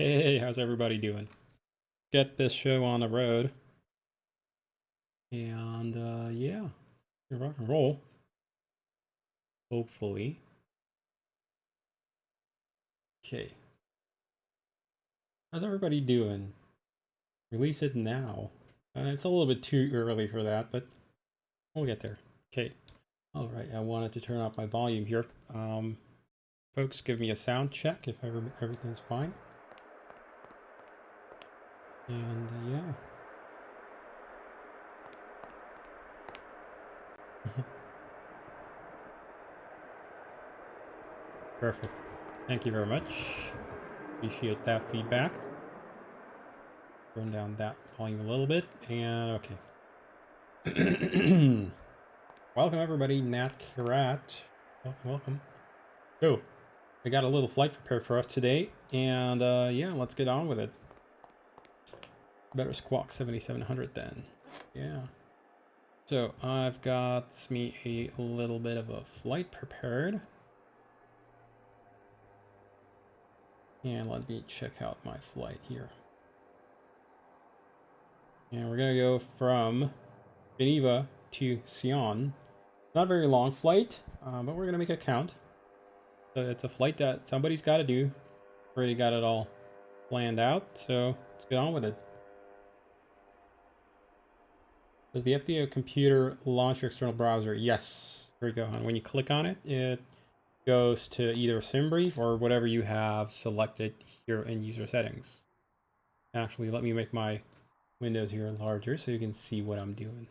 Hey, how's everybody doing? Get this show on the road. And yeah, rock and roll. Hopefully. Okay. How's everybody doing? Release it now. It's a little bit too early for that, but we'll get there. Okay. Alright, I wanted to turn off my volume here. Folks, give me a sound check if everything's fine. And yeah. Perfect. Thank you very much. Appreciate that feedback. Turn down that volume a little bit, and okay. Welcome everybody, Nat Karat. Welcome. So, we got a little flight prepared for us today, and yeah, let's get on with it. Better squawk 7700 then. Yeah. So, I've got me a little bit of a flight prepared. And let me check out my flight here. And we're gonna go from Geneva to Sion. Not a very long flight, but we're gonna make it count. So it's a flight that somebody's got to do. Already got it all planned out, so let's get on with it. Does the FDO computer launch your external browser? Yes. Here we go. And when you click on it, it goes to either SimBrief or whatever you have selected here in user settings. Actually, let me make my windows here larger so you can see what I'm doing.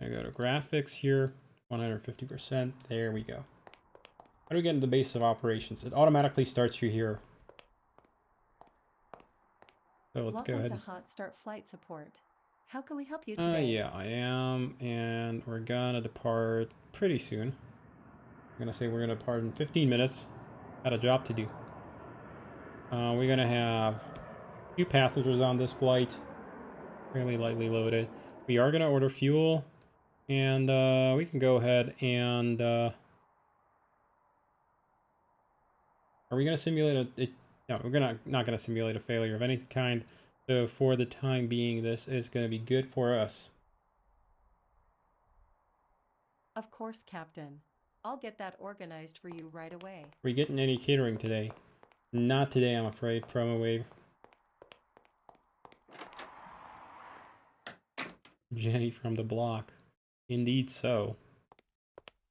I go to graphics here, 150%. There we go. How do we get into the base of operations? It automatically starts you here. So let's go ahead. Welcome to Hot Start Flight Support. How can we help you today? Yeah, I am, and we're gonna depart pretty soon. I'm gonna say we're gonna depart in 15 minutes. Got a job to do. We're gonna have 2 passengers on this flight, fairly lightly loaded. We are gonna order fuel, and we can go ahead and are we gonna simulate no, we're not gonna simulate a failure of any kind. So for the time being, this is gonna be good for us. Of course, Captain. I'll get that organized for you right away. Are we getting any catering today? Not today, I'm afraid. Promo wave. Jenny from the block. Indeed so.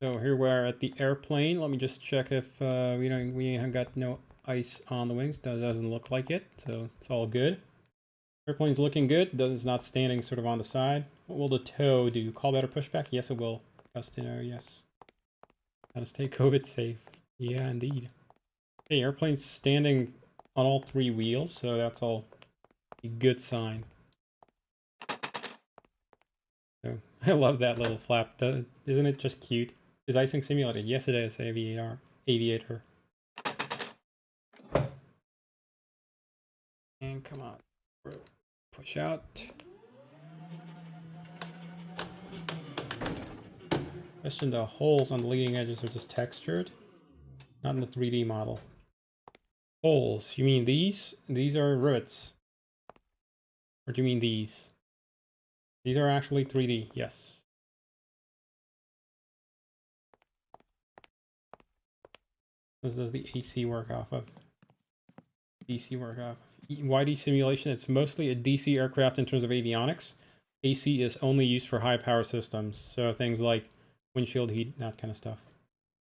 So here we are at the airplane. Let me just check if we have got no ice on the wings. That doesn't look like it, so it's all good. Airplane's looking good. It's not standing sort of on the side. What will the tow do? Call better pushback? Yes, it will. Justino, yes. Gotta stay COVID safe. Yeah, indeed. Okay, airplane's standing on all 3 wheels, so that's all a good sign. So, I love that little flap. Isn't it just cute? Is icing simulated? Yes, it is, Aviator. And come on. Push out. Question, the holes on the leading edges are just textured? Not in the 3D model. Holes, you mean these? These are rivets. Or do you mean these? These are actually 3D, yes. This does the AC work off of. DC work off. YD simulation, it's mostly a DC aircraft in terms of avionics. AC is only used for high power systems, so things like windshield heat, that kind of stuff.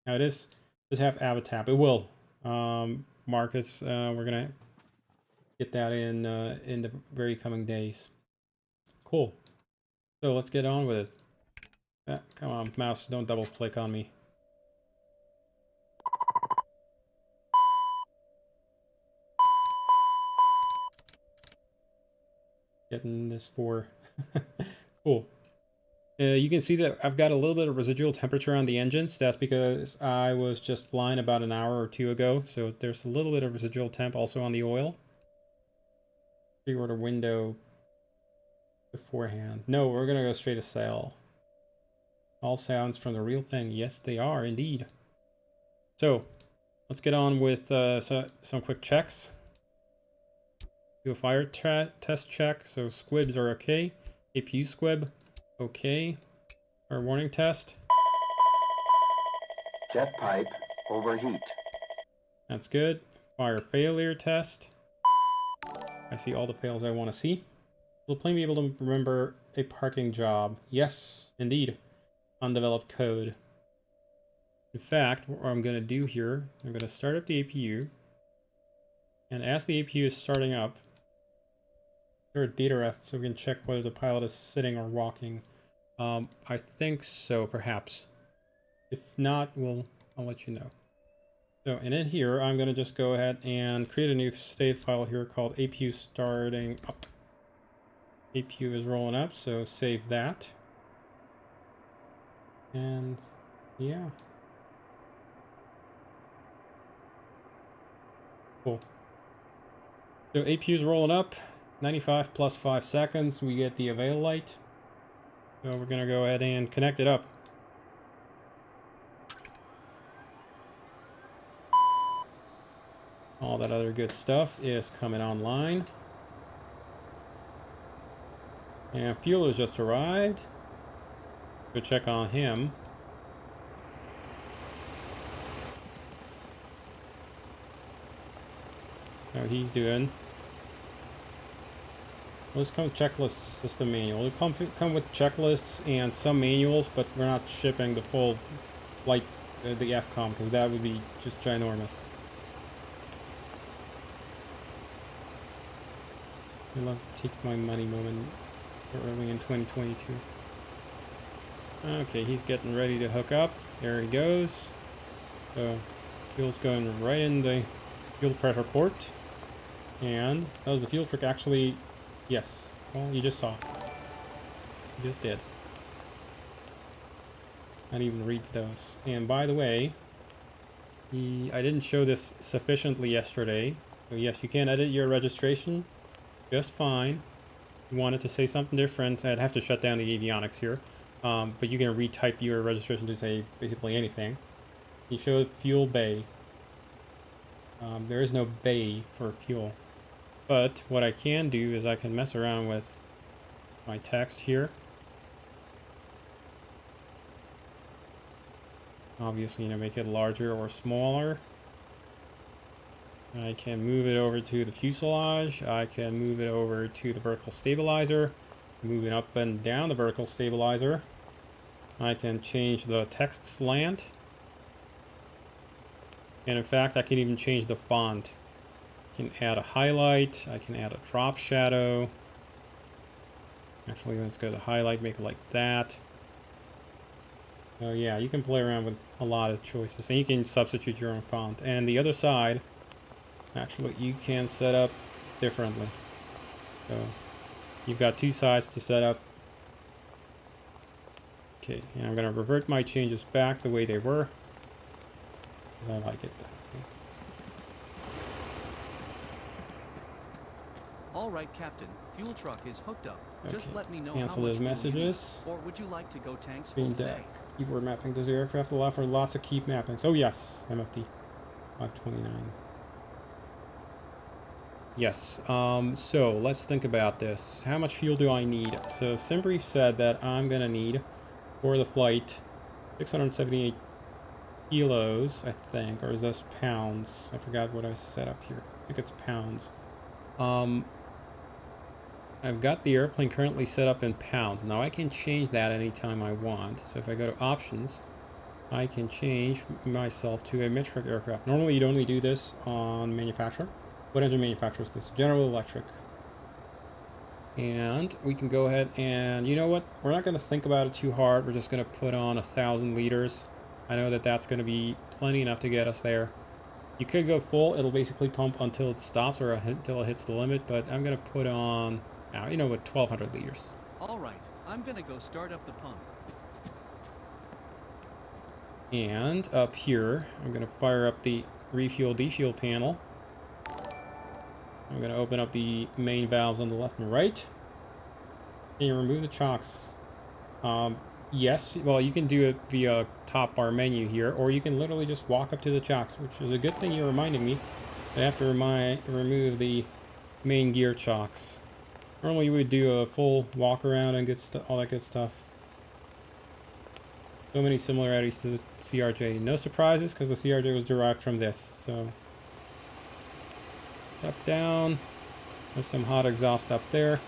Now it does have AVATAP. It will. Marcus, we're gonna get that in the very coming days. Cool. So let's get on with it. Come on, mouse, don't double click on me. Getting this for cool. You can see that I've got a little bit of residual temperature on the engines. That's because I was just flying about an hour or 2 ago, so there's a little bit of residual temp also on the oil. Pre-order window beforehand. No, we're gonna go straight to sale. All sounds from the real thing. Yes, they are indeed. So let's get on with some quick checks. Do a fire test check. So squibs are okay. APU squib, okay. Our warning test. Jet pipe overheat. That's good. Fire failure test. I see all the fails I want to see. Will the plane be able to remember a parking job? Yes, indeed. Undeveloped code. In fact, what I'm going to do here, I'm going to start up the APU. And as the APU is starting up, there a data ref so we can check whether the pilot is sitting or walking. I think so, perhaps. If not, I'll let you know. So, and in here, I'm going to just go ahead and create a new save file here called APU starting up. APU is rolling up, so save that. And yeah. Cool. So APU is rolling up. 95 plus 5 seconds. We get the avail light. So we're going to go ahead and connect it up. All that other good stuff is coming online. And fuel has just arrived. Go check on him. How he's doing. Let's come with checklist system manual. It'll come with checklists and some manuals, but we're not shipping the full flight, the FCOM, because that would be just ginormous. I love to take my money moment early in 2022. Okay, he's getting ready to hook up. There he goes. So, fuel's going right in the fuel pressure port. And does the fuel trick actually... Yes. Well, you just saw. You just did. Not even reads those. And by the way, I didn't show this sufficiently yesterday. So yes, you can edit your registration just fine. If you wanted to say something different, I'd have to shut down the avionics here. But you can retype your registration to say basically anything. You show fuel bay. There is no bay for fuel. But what I can do is I can mess around with my text here. Obviously, make it larger or smaller. I can move it over to the fuselage. I can move it over to the vertical stabilizer. Move it up and down the vertical stabilizer. I can change the text slant. And in fact, I can even change the font. I can add a highlight. I can add a drop shadow. Actually, let's go to highlight, make it like that. So yeah, you can play around with a lot of choices. And you can substitute your own font. And the other side, actually, you can set up differently. So you've got two sides to set up. Okay, and I'm going to revert my changes back the way they were, because I like it that way. All right, Captain. Fuel truck is hooked up. Okay. Just let me know Cancel how much those fuel you need. messages. Or would you like to go tanks full Green today? deck. Keyboard mapping. Does the aircraft allow for lots of keep mappings? Oh yes, MFD 529. Yes, so let's think about this. How much fuel do I need? So Simbrief said that I'm gonna need, for the flight, 678 kilos, I think, or is this pounds? I forgot what I set up here. I think it's pounds. I've got the airplane currently set up in pounds. Now I can change that anytime I want. So if I go to options, I can change myself to a metric aircraft. Normally you'd only do this on manufacturer. What engine manufacturers this? General Electric. And we can go ahead and, you know what? We're not going to think about it too hard. We're just going to put on 1,000 liters. I know that that's going to be plenty enough to get us there. You could go full. It'll basically pump until it stops or until it hits the limit. But I'm going to put on, you know what, 1,200 liters. All right, I'm gonna go start up the pump. And up here, I'm going to fire up the refuel defuel panel. I'm going to open up the main valves on the left and right. Can you remove the chocks? Yes, well, you can do it via top bar menu here, or you can literally just walk up to the chocks, which is a good thing you're reminding me. I have to remove the main gear chocks. Normally you would do a full walk around and get all that good stuff. So many similarities to the CRJ. No surprises because the CRJ was derived from this. So up, down. There's some hot exhaust up there.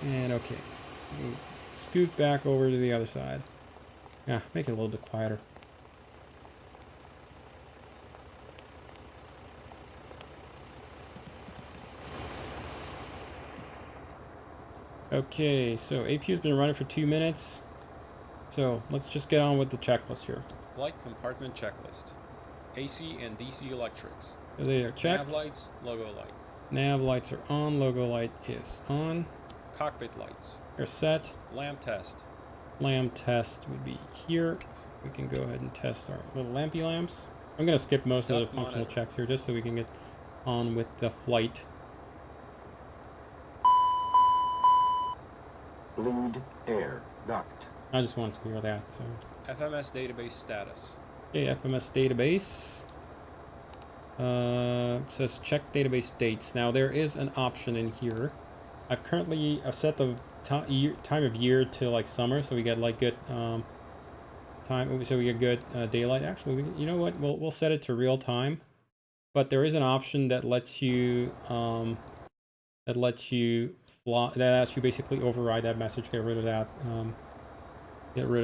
And okay. Scoot back over to the other side. Yeah, make it a little bit quieter. Okay, so APU's been running for 2 minutes. So let's just get on with the checklist here. Flight compartment checklist. AC and DC electrics. So they are checked. Nav lights, logo light. Nav lights are on. Logo light is on. Cockpit lights. They're set. Lamp test. Lamp test would be here. So we can go ahead and test our little lampy lamps. I'm going to skip most of the Duct functional monitor. checks here just so we can get on with the flight. Bleed air duct. I just wanted to hear that. So, FMS database status. okay, FMS database. Says check database dates. Now there is an option in here. I've set the time of year to like summer, so we get like good time. So we get good daylight. Actually, you know what? We'll set it to real time. But there is an option that lets you fly. That lets you basically override that message. Get rid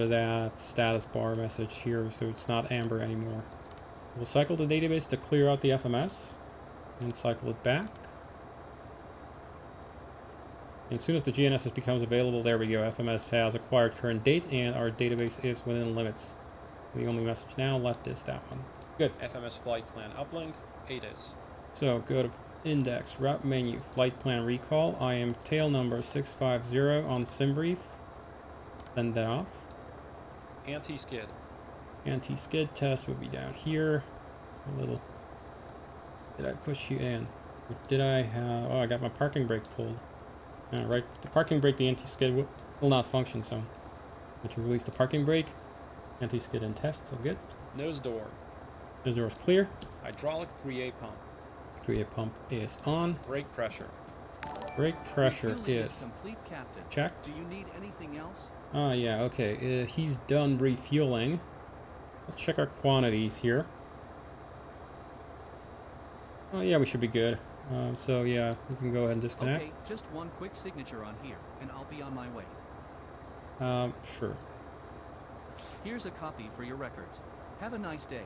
of that status bar message here, so it's not amber anymore. We'll cycle the database to clear out the FMS and cycle it back. And as soon as the GNSS becomes available, there we go. FMS has acquired current date and our database is within limits. The only message now left is that one. Good. FMS flight plan uplink. ATIS. So go to index, route menu, flight plan recall. I am tail number 650 on SimBrief. Send that off. Anti-skid. Anti-skid test would be down here. A little. Did I push you in? Or did I have? Oh, I got my parking brake pulled. Right, the parking brake, the anti-skid will not function. So, once you release the parking brake, anti-skid in test. So good. Nose door. Nose door is clear. Hydraulic 3A pump. 3A pump is on. Brake pressure. Brake pressure Refueling is complete, Captain. checked. Do you need anything else? Ah, yeah, okay. He's done refueling. Let's check our quantities here. Oh, yeah, we should be good. So, yeah, we can go ahead and disconnect. Okay, just one quick signature on here, and I'll be on my way. Sure. Here's a copy for your records. Have a nice day.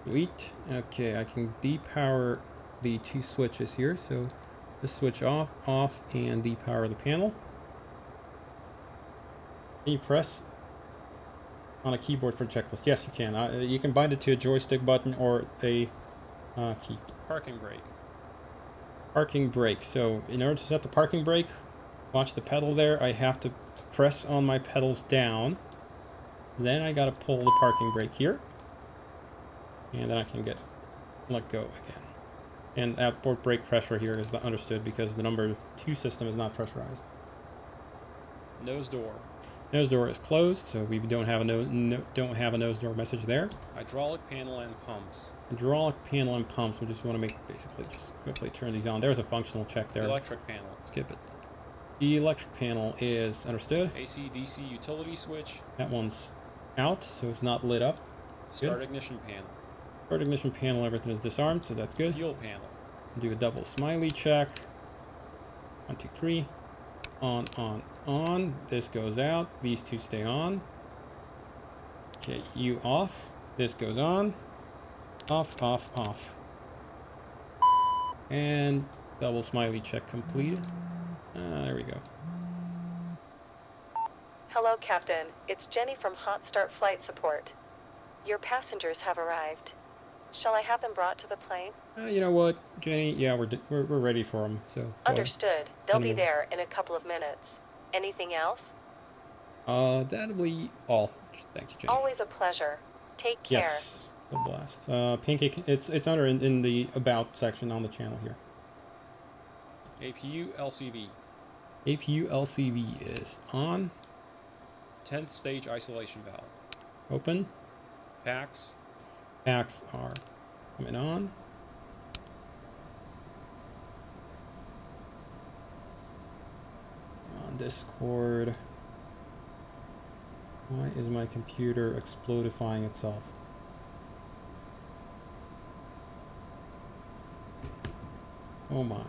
Sweet. Okay, I can depower the 2 switches here. So, just switch off, and depower the panel. Can you press on a keyboard for checklist? Yes, you can. You can bind it to a joystick button or a key. Parking brake. Parking brake. So in order to set the parking brake, watch the pedal there. I have to press on my pedals down. Then I gotta pull the parking brake here. And then I can let go again. And outboard brake pressure here is understood because the number 2 system is not pressurized. Nose door. Nose door is closed, so we don't have a nose door message there. Hydraulic panel and pumps. Hydraulic panel and pumps. We just want to just quickly turn these on. There's a functional check there. Electric panel. Skip it. The electric panel is understood. AC DC utility switch. That one's out, so it's not lit up. Start ignition panel. Start ignition panel, everything is disarmed, so that's good. Fuel panel. Do a double smiley check. 1, 2, 3. On. This goes out. These 2 stay on. Okay, you off. This goes on. Off. And double smiley check completed. There we go. Hello, Captain. It's Jenny from Hot Start Flight Support. Your passengers have arrived. Shall I have them brought to the plane? You know what, Jenny? Yeah, we're ready for them. So go ahead. Understood. They'll be Anyway. there in a couple of minutes. Anything else? That'll be all. Thank you, Jenny. Always a pleasure. Take care. Yes, a blast. Pancake. It's under in the about section on the channel here. APU LCV. APU LCV is on. 10th stage isolation valve. Open. Packs. Packs are Coming on. On Discord. Why is my computer explodifying itself? Oh my.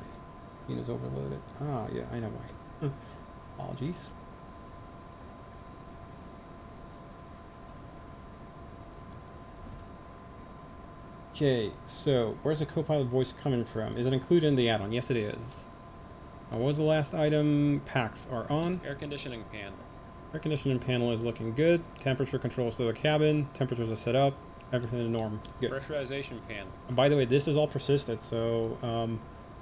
It is overloaded. Ah, yeah, I know why. Apologies. Okay, so where's the Copilot voice coming from? Is it included in the add-on? Yes, it is. What was the last item? Packs are on. Air conditioning panel. Air conditioning panel is looking good. Temperature controls to the cabin. Temperatures are set up. Everything is normal. Good. Pressurization panel. And by the way, this is all persistent, so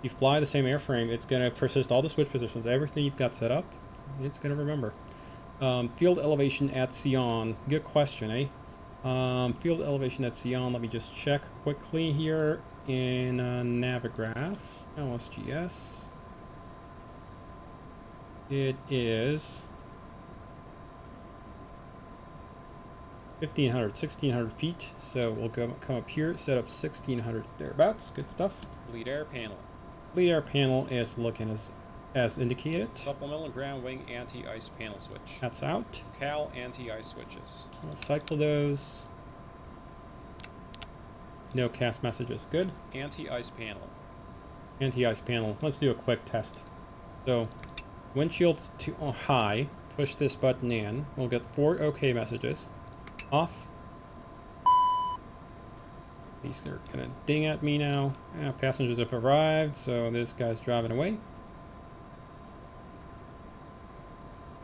if you fly the same airframe, it's going to persist all the switch positions. Everything you've got set up, it's going to remember. Field elevation at Sion. Good question, eh? Field elevation at Sion. Let me just check quickly here in Navigraph. LSGS. It is 1600 feet. So we'll come up here, set up 1600 thereabouts. Good stuff. Lead air panel. Lead air panel is looking as indicated. Supplemental ground wing anti-ice panel switch. That's out. Cal anti-ice switches. We'll cycle those. No cast messages. Good. Anti-ice panel. Anti-ice panel. Let's do a quick test. So, windshield to high. Push this button in. We'll get 4 OK messages. Off. These are gonna ding at me now. Passengers have arrived, so this guy's driving away.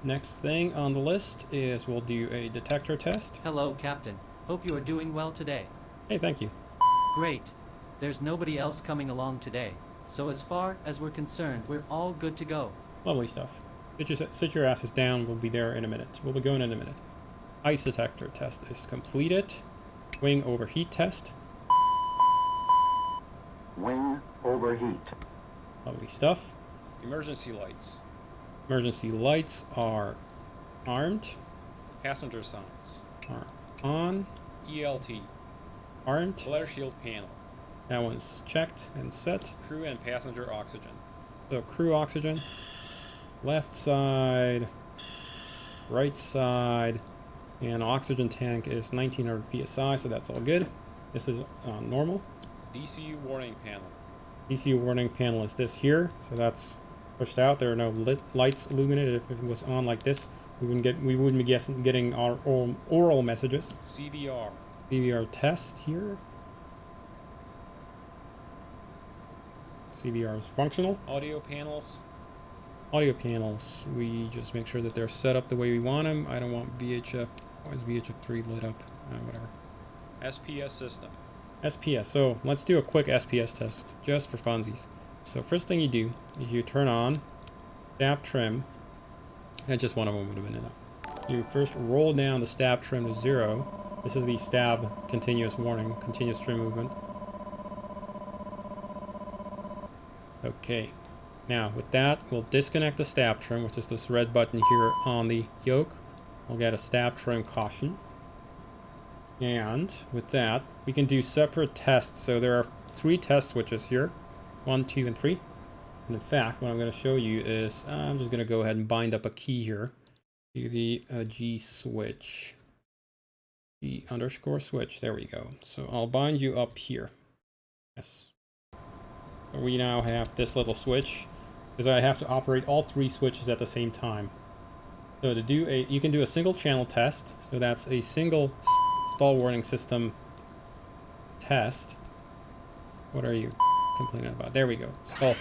Next thing on the list is we'll do a detector test. Hello, Captain. Hope you are doing well today. Hey, thank you. Great. There's nobody else coming along today. So as far as we're concerned, we're all good to go. Lovely stuff. Sit your asses down. We'll be there in a minute. We'll be going in a minute. Ice detector test is completed. Wing overheat test. Wing overheat. Lovely stuff. Emergency lights. Emergency lights are armed. Passenger signs. Are on. ELT. Armed. Flare shield panel. That one's checked and set. Crew and passenger oxygen. So crew oxygen. Left side. Right side. And oxygen tank is 1900 psi, so that's all good. This is normal. DCU warning panel. DCU warning panel is this here, so that's pushed out. There are no lights illuminated. If it was on like this, we wouldn't be getting our oral messages. CVR. CVR test here. CVR is functional. Audio panels. Audio panels, we just make sure that they're set up the way we want them. I don't want VHF. Why is VHF 3 lit up? Whatever. SPS system. SPS. So let's do a quick SPS test just for funsies. So first thing you do is you turn on stab trim. And just one of them would have been enough. You first roll down the stab trim to 0. This is the stab continuous warning, continuous trim movement. Okay. Now with that, we'll disconnect the stab trim, which is this red button here on the yoke. We'll get a stab trim caution. And with that, we can do separate tests. So there are 3 test switches here. 1, 2, and 3. And in fact, what I'm going to show you is, I'm just going to go ahead and bind up a key here to the G switch. G underscore switch. There we go. So I'll bind you up here. Yes. So we now have this little switch, because I have to operate all 3 switches at the same time. So to do you can do a single channel test. So that's a single stall warning system test. What are you complaining about? There we go. Stall.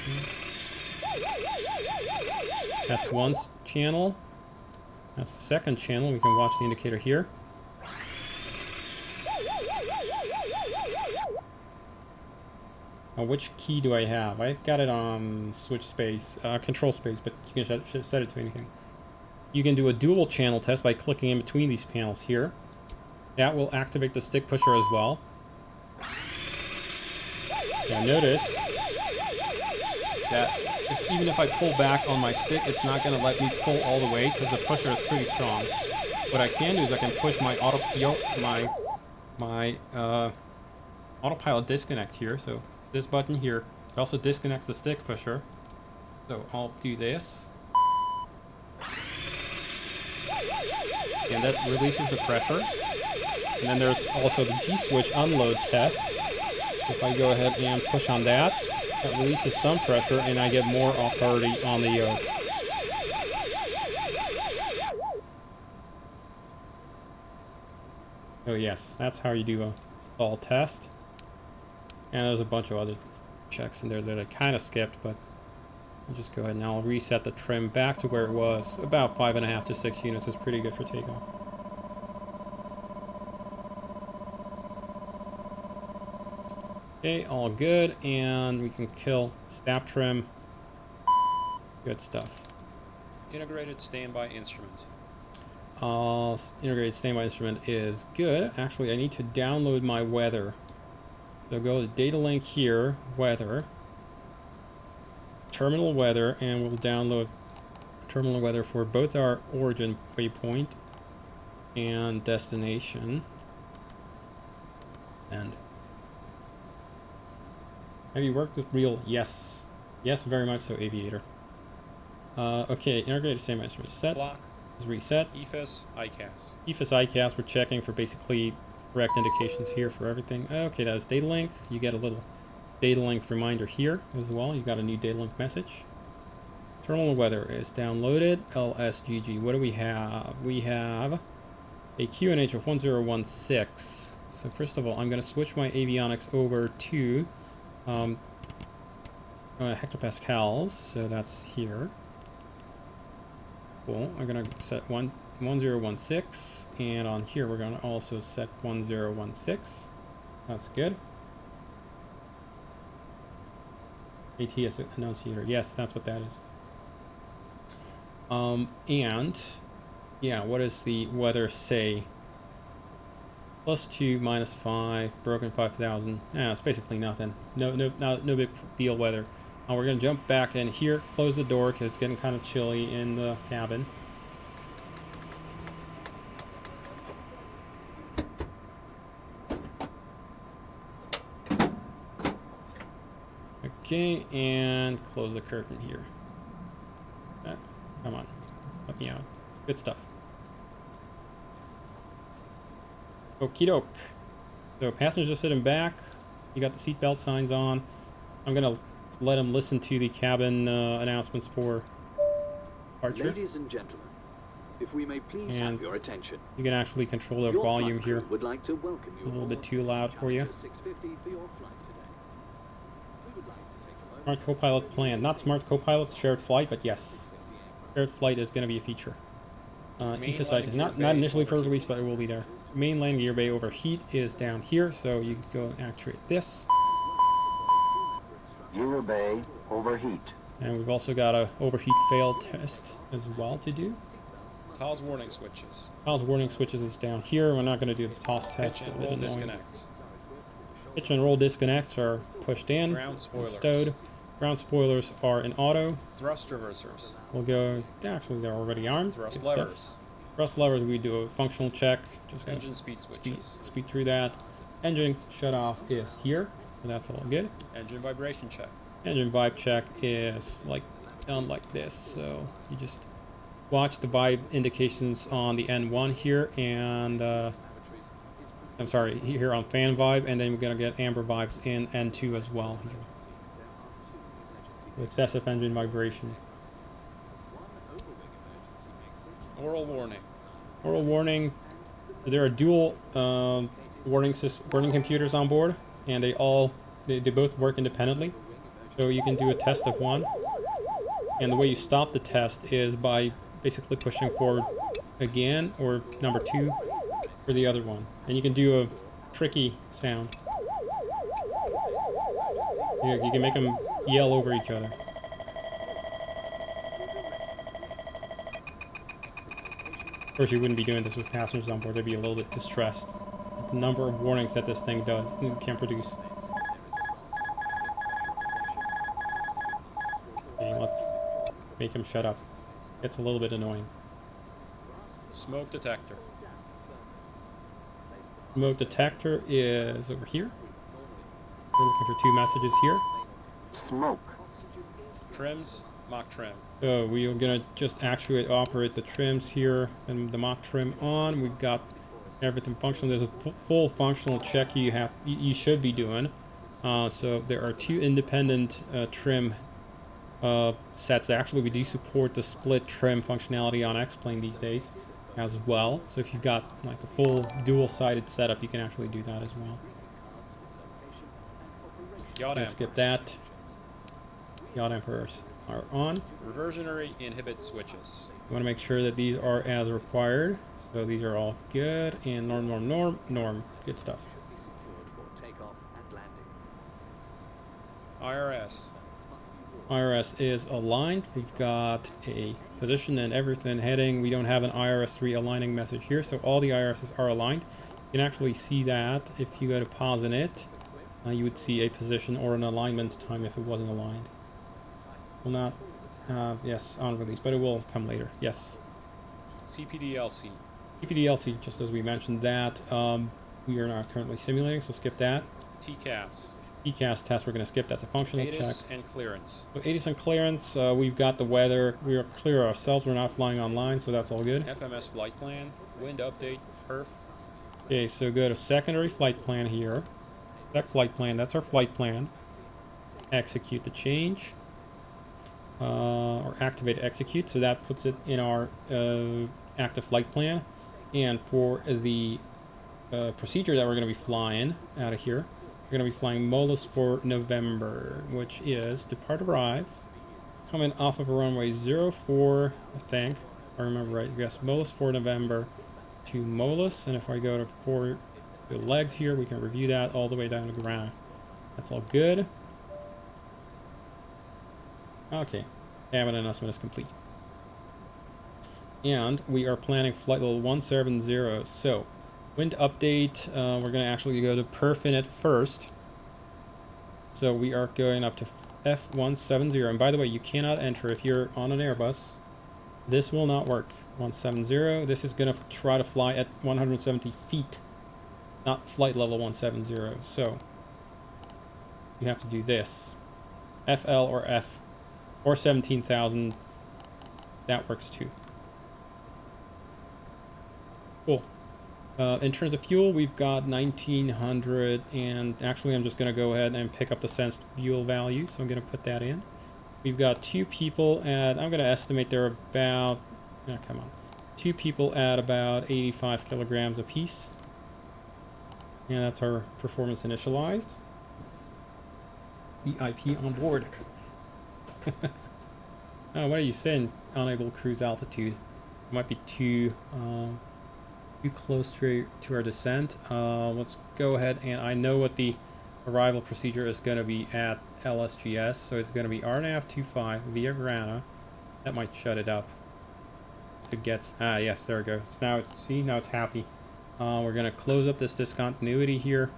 That's one channel. That's the second channel. We can watch the indicator here. Now, which key do I have? I've got it on switch space, control space, but you can set it to anything. You can do a dual channel test by clicking in between these panels here. That will activate the stick pusher as well. Now notice that even if I pull back on my stick, it's not going to let me pull all the way because the pusher is pretty strong. What I can do is I can push my autopilot disconnect here. So this button here, it also disconnects the stick pusher. So I'll do this. And that releases the pressure. And then there's also the G-switch unload test. If I go ahead and push on that, that releases some pressure and I get more authority on the yoke. So yes, that's how you do a stall test. And there's a bunch of other checks in there that I kind of skipped, but I'll just go ahead and I'll reset the trim back to where it was. About 5.5 to 6 units is pretty good for takeoff. Okay, all good, and we can kill snap trim. Good stuff. Integrated standby instrument. Integrated standby instrument is good. Actually, I need to download my weather. So go to data link here, weather, terminal weather, and we'll download terminal weather for both our origin waypoint and destination. And have you worked with real? Yes. Yes, very much so, aviator. Okay, integrated standby instrument set. Clock. Is reset. EFIS, ICAS. EFIS ICAS, we're checking for basically correct indications here for everything. Okay, that is data link. You get a little data link reminder here as well. You got a new data link message. Terminal weather is downloaded. LSGG. What do we have? We have a QNH of 1016. So first of all, I'm going to switch my avionics over to hectopascals. So that's here. Cool. I'm going to set 1016, and on here we're going to also set 1016. That's good. ATS annunciator. Yes, that's what that is. And yeah, what does the weather say? +2, -5, broken 5,000. Yeah, it's basically nothing. No big deal weather. We're gonna jump back in here, close the door because it's getting kind of chilly in the cabin. Okay, and close the curtain here. Come on, help me out. Good stuff. Okie doke. So passengers are sitting back. You got the seatbelt signs on. I'm gonna let them listen to the cabin announcements for departure. Ladies and gentlemen, if we may please And have your attention. you can actually control the Your volume flight here. crew would like to welcome you A little bit aboard too loud for you. CL650 for your flight today. We would like to take a moment Smart Copilot plan. Not Smart Copilot, shared flight, but yes. Shared flight is going to be a feature. Main EFIS landing not gear bay initially for overheat. release, but it will be there. Main landing gear bay overheat is down here, so you can go and actuate this. Gear bay overheat. And we've also got a overheat fail test as well to do. TOS warning switches. Piles warning switches is down here. We're not going to do the toss test. Pitch It's a and bit roll annoying. disconnects. Pitch and roll disconnects are pushed in, Ground and spoilers. stowed. Ground spoilers are in auto. Thrust reversers. We'll go. Actually, they're already armed. Thrust Good stuff. levers. Thrust levers, we do a functional check. Just gonna Engine speed switches. speed through that. Engine shut off is here, so that's all good. Engine vibration check. Engine vibe check is like done like this, so you just watch the vibe indications on the N1 here, and I'm sorry, here on fan vibe, and then we're gonna get amber vibes in N2 as well here. Excessive engine vibration. Oral warning. Oral warning. There are dual warning computers on board, and they both work independently. So you can do a test of one, and the way you stop the test is by basically pushing forward again, or number 2 for the other one. And you can do a tricky sound. You can make them yell over each other. Of course, you wouldn't be doing this with passengers on board. They'd be a little bit distressed at the number of warnings that this thing can produce. Okay, let's make him shut up. It's a little bit annoying. Smoke detector. Smoke detector is over here. We're looking for 2 messages here. Smoke. Trims, Mach trim. So we are gonna just actuate operate the trims here and the Mach trim on. We've got everything functional. There's a full functional check you should be doing. So there are 2 independent trim sets. Actually, we do support the split trim functionality on X-Plane these days as well. So if you've got like a full dual-sided setup, you can actually do that as well. Yacht Let's skip Emperors. that. Yacht Emperors are on. Reversionary inhibit switches. You want to make sure that these are as required. So these are all good. And norm. Good stuff. Should be secured for takeoff and landing. IRS. IRS is aligned. We've got a position and everything heading. We don't have an IRS3 aligning message here, so all the IRSs are aligned. You can actually see that if you go to pause in it, you would see a position or an alignment time if it wasn't aligned. Will not, yes, on release, but it will come later. Yes. CPDLC. CPDLC, just as we mentioned that, we are not currently simulating, so skip that. TCAS. ECAS test we're going to skip. That's a functional check. ATIS and clearance. So 80 clearance, we've got the weather. We are clear ourselves. We're not flying online, so that's all good. FMS flight plan. Wind update. Perf. Okay, so go to secondary flight plan here. Sec flight plan, that's our flight plan. Execute the change. Or activate execute, so that puts it in our active flight plan. And for the procedure that we're going to be flying out of here, we're going to be flying MOLAS for November, which is depart arrive, coming off of a runway 04, I think, if I remember right. Yes, MOLAS for November to MOLAS, and if I go to the legs here, we can review that all the way down to ground. That's all good. Okay, cabin announcement is complete. And we are planning flight level 170, so wind update, we're going to actually go to perf in it first. So we are going up to F170. And by the way, you cannot enter if you're on an Airbus. This will not work. 170. This is going to try to fly at 170 feet, not flight level 170. So you have to do this. FL or F or 17,000. That works too. Cool. In terms of fuel, we've got 1900, and actually I'm just going to go ahead and pick up the sensed fuel value, so I'm going to put that in. We've got 2 people at, I'm going to estimate they're about, oh, come on, 2 people at about 85 kilograms apiece. And that's our performance initialized. The IP on board. Oh, what are you saying? Unable cruise altitude. Might be too close to our descent. Let's go ahead, and I know what the arrival procedure is going to be at LSGS, so it's going to be RNAV 25 via Grana. That might shut it up if it gets, yes, there it goes. Now it's, see, now it's happy. We're going to close up this discontinuity here,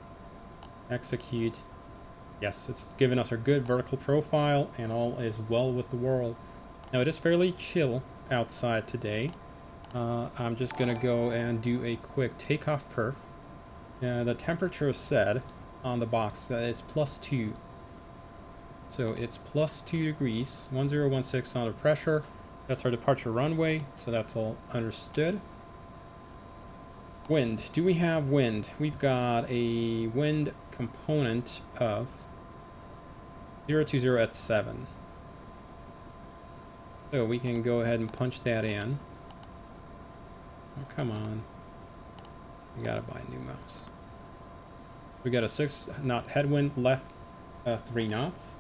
execute. Yes, it's given us our good vertical profile, and all is well with the world. Now it is fairly chill outside today. I'm just going to go and do a quick takeoff perf. The temperature is said on the box that it's +2. So it's +2 degrees, 1016 under pressure. That's our departure runway, so that's all understood. Wind. Do we have wind? We've got a wind component of 020 at 7. So we can go ahead and punch that in. Oh, come on. We gotta buy a new mouse. We got a 6 knot headwind, left 3 knots.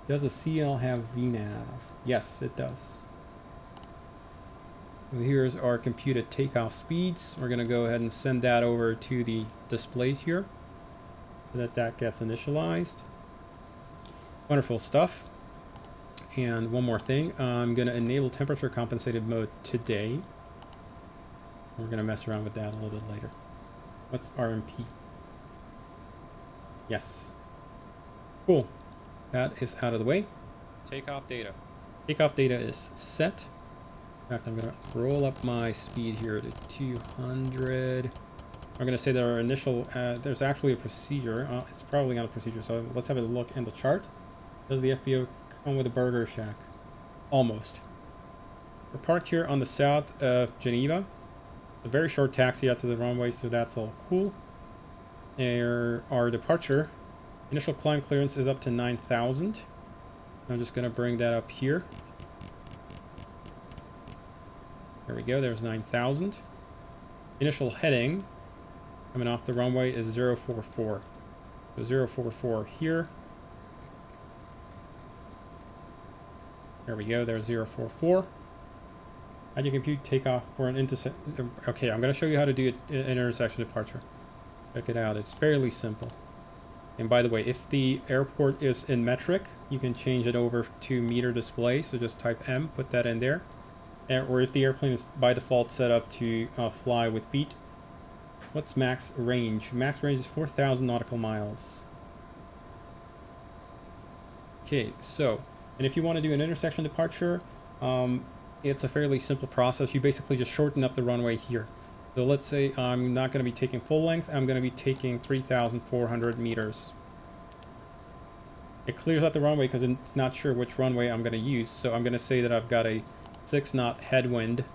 Does a CL have VNAV? Yes, it does. So here's our computed takeoff speeds. We're gonna go ahead and send that over to the displays here so that gets initialized. Wonderful stuff. And one more thing, I'm going to enable temperature compensated mode today. We're going to mess around with that a little bit later. What's RMP? Yes. Cool. That is out of the way. Takeoff data. Takeoff data is set. In fact, I'm going to roll up my speed here to 200. I'm going to say that our initial, there's actually a procedure. It's probably not a procedure, so let's have a look in the chart. Does the FBO come with a burger shack? Almost. We're parked here on the south of Geneva. A very short taxi out to the runway, so that's all cool. Our departure, initial climb clearance is up to 9,000. I'm just going to bring that up here. There we go, there's 9,000. Initial heading coming off the runway is 044. So 044 here. There we go, there's 044. How do you compute takeoff for an intersection? Okay, I'm going to show you how to do an intersection departure. Check it out, it's fairly simple. And by the way, if the airport is in metric, you can change it over to meter display. So just type M, put that in there. Or if the airplane is by default set up to fly with feet. What's max range? Max range is 4,000 nautical miles. Okay, so, and if you want to do an intersection departure, it's a fairly simple process. You basically just shorten up the runway here. So let's say I'm not going to be taking full length. I'm going to be taking 3,400 meters. It clears out the runway because it's not sure which runway I'm going to use. So I'm going to say that I've got a 6-knot headwind.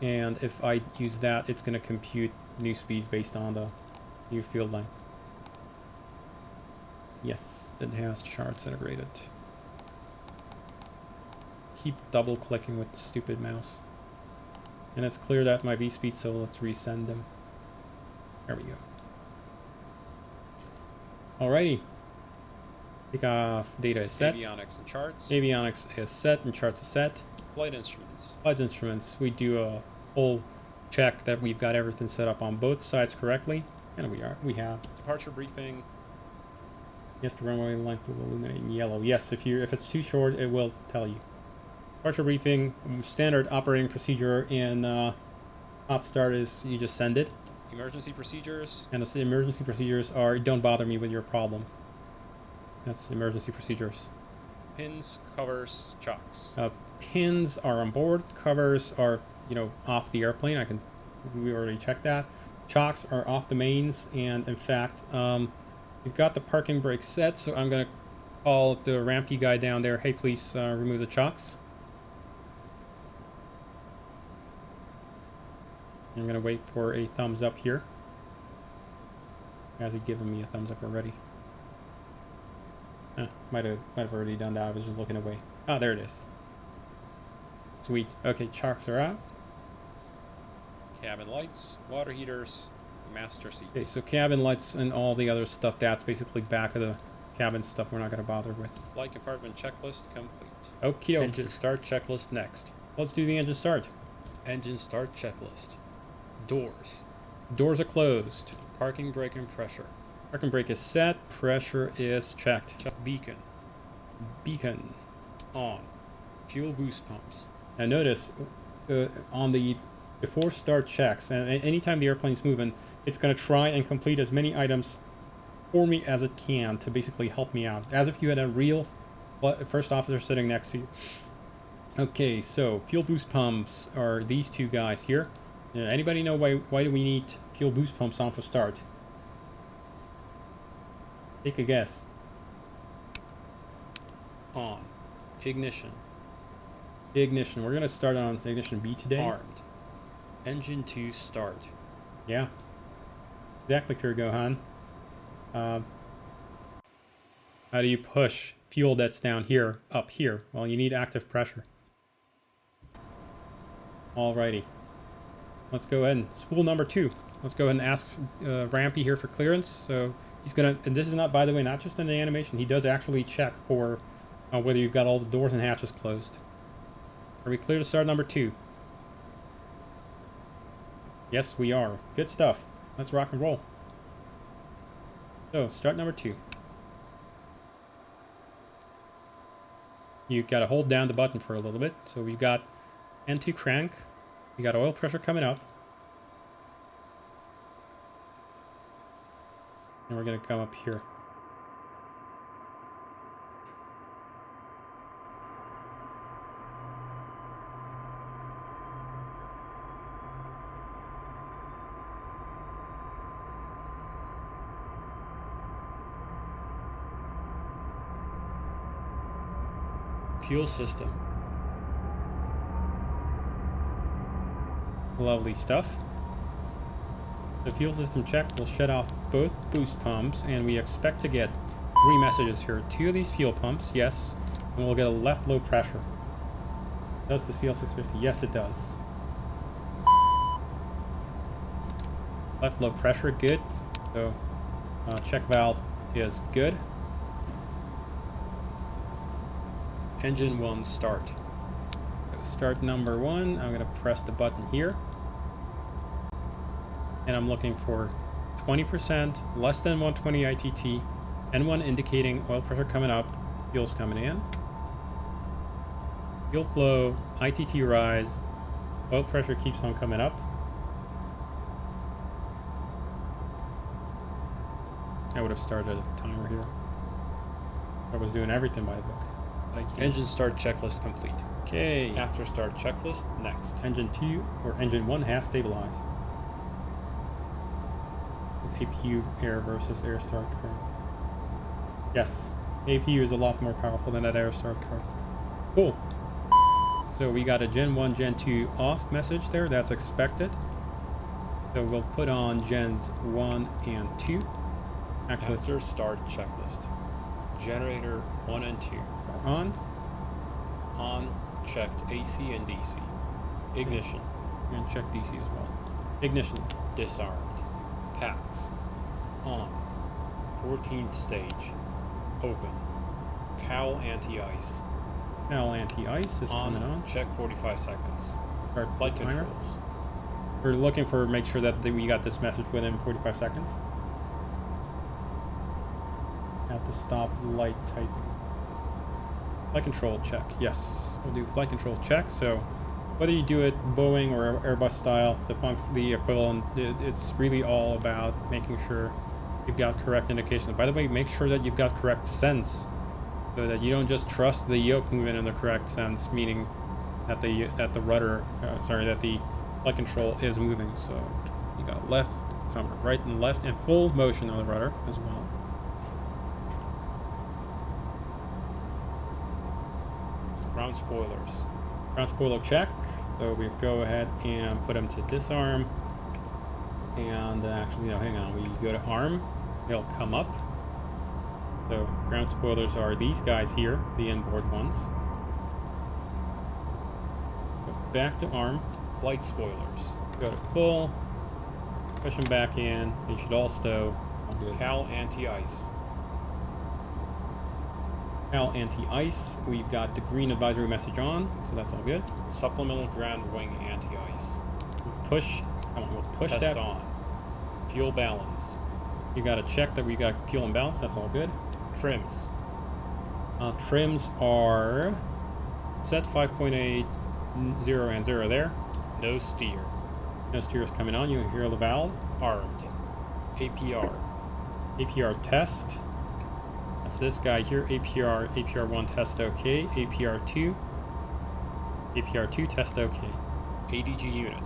And if I use that, it's going to compute new speeds based on the new field length. Yes, it has charts integrated. Keep double clicking with the stupid mouse. And it's cleared out my V-speed, so let's resend them. There we go. Alrighty. Takeoff data is set. Avionics and charts. Avionics is set and charts is set. Flight instruments. Flight instruments, we do a whole check that we've got everything set up on both sides correctly. And we have. Departure briefing. Yes, the runway length will illuminate in yellow. Yes, if it's too short, it will tell you. Departure briefing, standard operating procedure in hot start is you just send it. Emergency procedures. And the emergency procedures are don't bother me with your problem. That's emergency procedures. Pins, covers, chocks. Pins are on board. Covers are, off the airplane. We already checked that. Chocks are off the mains. And in fact, we've got the parking brake set. So I'm going to call the rampy guy down there. Hey, please remove the chocks. I'm going to wait for a thumbs up here. Has he given me a thumbs up already? Might have already done that. I was just looking away. Ah, there it is. Sweet. Okay, chocks are out. Cabin lights, water heaters, master seat. Okay, so cabin lights and all the other stuff, that's basically back of the cabin stuff we're not going to bother with. Flight compartment checklist complete. Okie doke. Engine start checklist next. Let's do the engine start. Engine start checklist. Doors. Doors are closed. Parking brake and pressure. Parking brake is set. Pressure is checked. Beacon. Beacon. On. Fuel boost pumps. Now notice on the before start checks, and anytime the airplane's moving, it's going to try and complete as many items for me as it can to basically help me out, as if you had a real first officer sitting next to you. Okay, so fuel boost pumps are these two guys here. Anybody know why do we need fuel boost pumps on for start? Take a guess. On. Ignition. Ignition. We're going to start on ignition B today. Armed. Engine 2 start. Yeah. Exactly, Kurgohan. How do you push fuel that's down here up here? Well, you need active pressure. Alrighty. Let's go ahead and spool number 2. Let's go ahead and ask Rampy here for clearance. So he's going to, and this is not, by the way, not just in the animation. He does actually check for whether you've got all the doors and hatches closed. Are we clear to start number 2? Yes, we are. Good stuff. Let's rock and roll. So, start number 2. You got to hold down the button for a little bit. So we've got N2 crank. We got oil pressure coming up. And we're going to come up here. Fuel system. Lovely stuff. The fuel system check will shut off both boost pumps, and we expect to get 3 messages here. 2 of these fuel pumps, yes, and we'll get a left low pressure. Does the CL650? Yes, it does. Left low pressure, good. So check valve is good. Engine 1 start. So start number 1. I'm going to press the button here. And I'm looking for 20%, less than 120 ITT, N1 indicating oil pressure coming up, fuel's coming in. Fuel flow, ITT rise, oil pressure keeps on coming up. I would have started a timer here. I was doing everything by the book. But I can't. Engine start checklist complete. Okay. After start checklist, next. Engine 2 or engine 1 has stabilized. With APU air versus air start current. Yes, APU is a lot more powerful than that air start current. Cool. So we got a Gen 1, Gen 2 off message there. That's expected. So we'll put on Gens 1 and 2. Actually, After start checklist. Generator 1 and 2. are on. On, checked AC and DC. Ignition, And check DC as well. Ignition. disarmed. Packs, on. 14th stage, open. Cowl anti-ice. Now anti-ice is coming on. Check 45 seconds. Start Flight the timer. controls. We're looking for make sure that we got this message within 45 seconds. Have to stop light typing. Flight control check. Yes, we'll do flight control check. So whether you do it Boeing or Airbus style, the equivalent, it's really all about making sure you've got correct indication. By the way, make sure that you've got correct sense, so that you don't just trust the yoke moving in the correct sense, meaning that the rudder, that the flight control is moving. So you got left, right, and left, and full motion on the rudder as well. Ground spoilers. Ground spoiler check. So we go ahead and put them to disarm. And actually, no, hang on. We go to arm. They'll come up. So ground spoilers are these guys here, the inboard ones. Go back to arm. Flight spoilers. Go to full. Push them back in. They should all stow. All good. Cowl anti-ice. Cal anti-ice. We've got the green advisory message on, so that's all good. Supplemental ground wing anti-ice. Push. Come on, we'll push Test that. on. Fuel balance. You got to check that we got fuel and balance. That's all good. Trims. Trims are set 5.8, 0 and 0 there. No steer. No steers coming on. You hear the valve. Armed. APR. APR test. That's this guy here. APR1 test OK. APR2 test OK. ADG unit.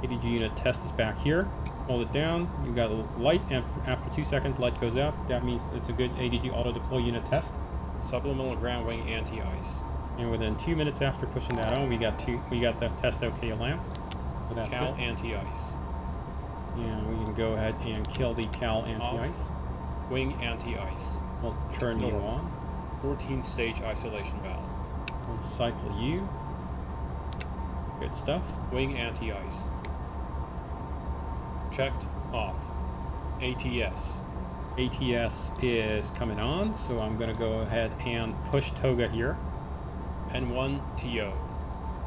ADG unit test is back here. Hold it down. You got a light, and after 2 seconds, light goes up. That means it's a good ADG auto deploy unit test. Supplemental ground wing anti-ice. And within 2 minutes after pushing that on, we got the test OK lamp. So that's Cal good. anti-ice. And we can go ahead and kill the Cal anti-ice. Wing anti-ice. We'll turn you on. 14th stage isolation valve. We'll cycle you. Good stuff. Wing anti-ice. Checked. Off. ATS. ATS is coming on, so I'm going to go ahead and push Toga here. N1 TO.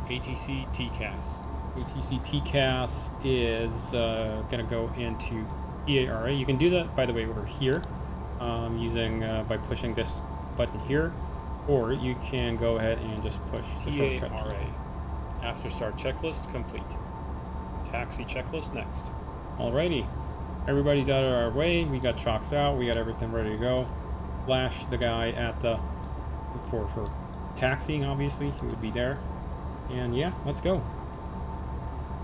ATC TCAS. ATC TCAS is going to go into EARA. You can do that, by the way, over here, using by pushing this button here, or you can go ahead and just push the shortcut key. EARA. After start checklist complete. Taxi checklist next. Alrighty, everybody's out of our way. We got chocks out. We got everything ready to go. Flash the guy at the for taxiing. Obviously, he would be there. And yeah, let's go.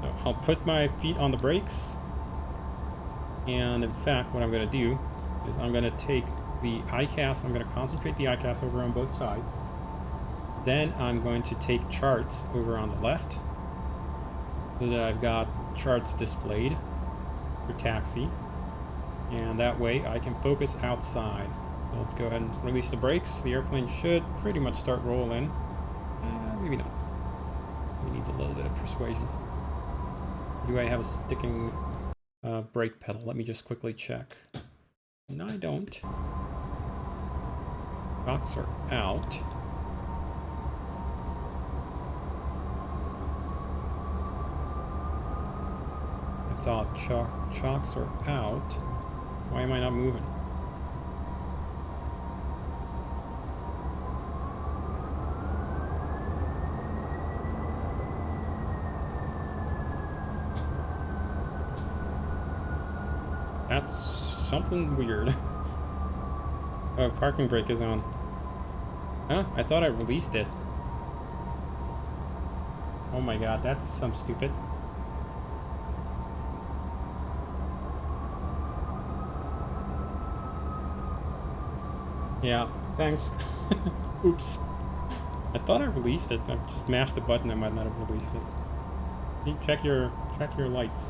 So I'll put my feet on the brakes. And in fact, what I'm going to do is I'm going to take the ICAS. I'm going to concentrate the ICAS over on both sides. Then I'm going to take charts over on the left so that I've got charts displayed for taxi. And that way I can focus outside. So let's go ahead and release the brakes. The airplane should pretty much start rolling. Maybe not. It needs a little bit of persuasion. Do I have a sticking brake pedal? Let me just quickly check. No, I don't. Shocks are out. I thought chocks are out. Why am I not moving? That's something weird. Oh, parking brake is on. Huh? I thought I released it. Oh my god, that's some stupid. Yeah, thanks. Oops. I thought I released it. I just mashed the button. I might not have released it. Can you check your lights.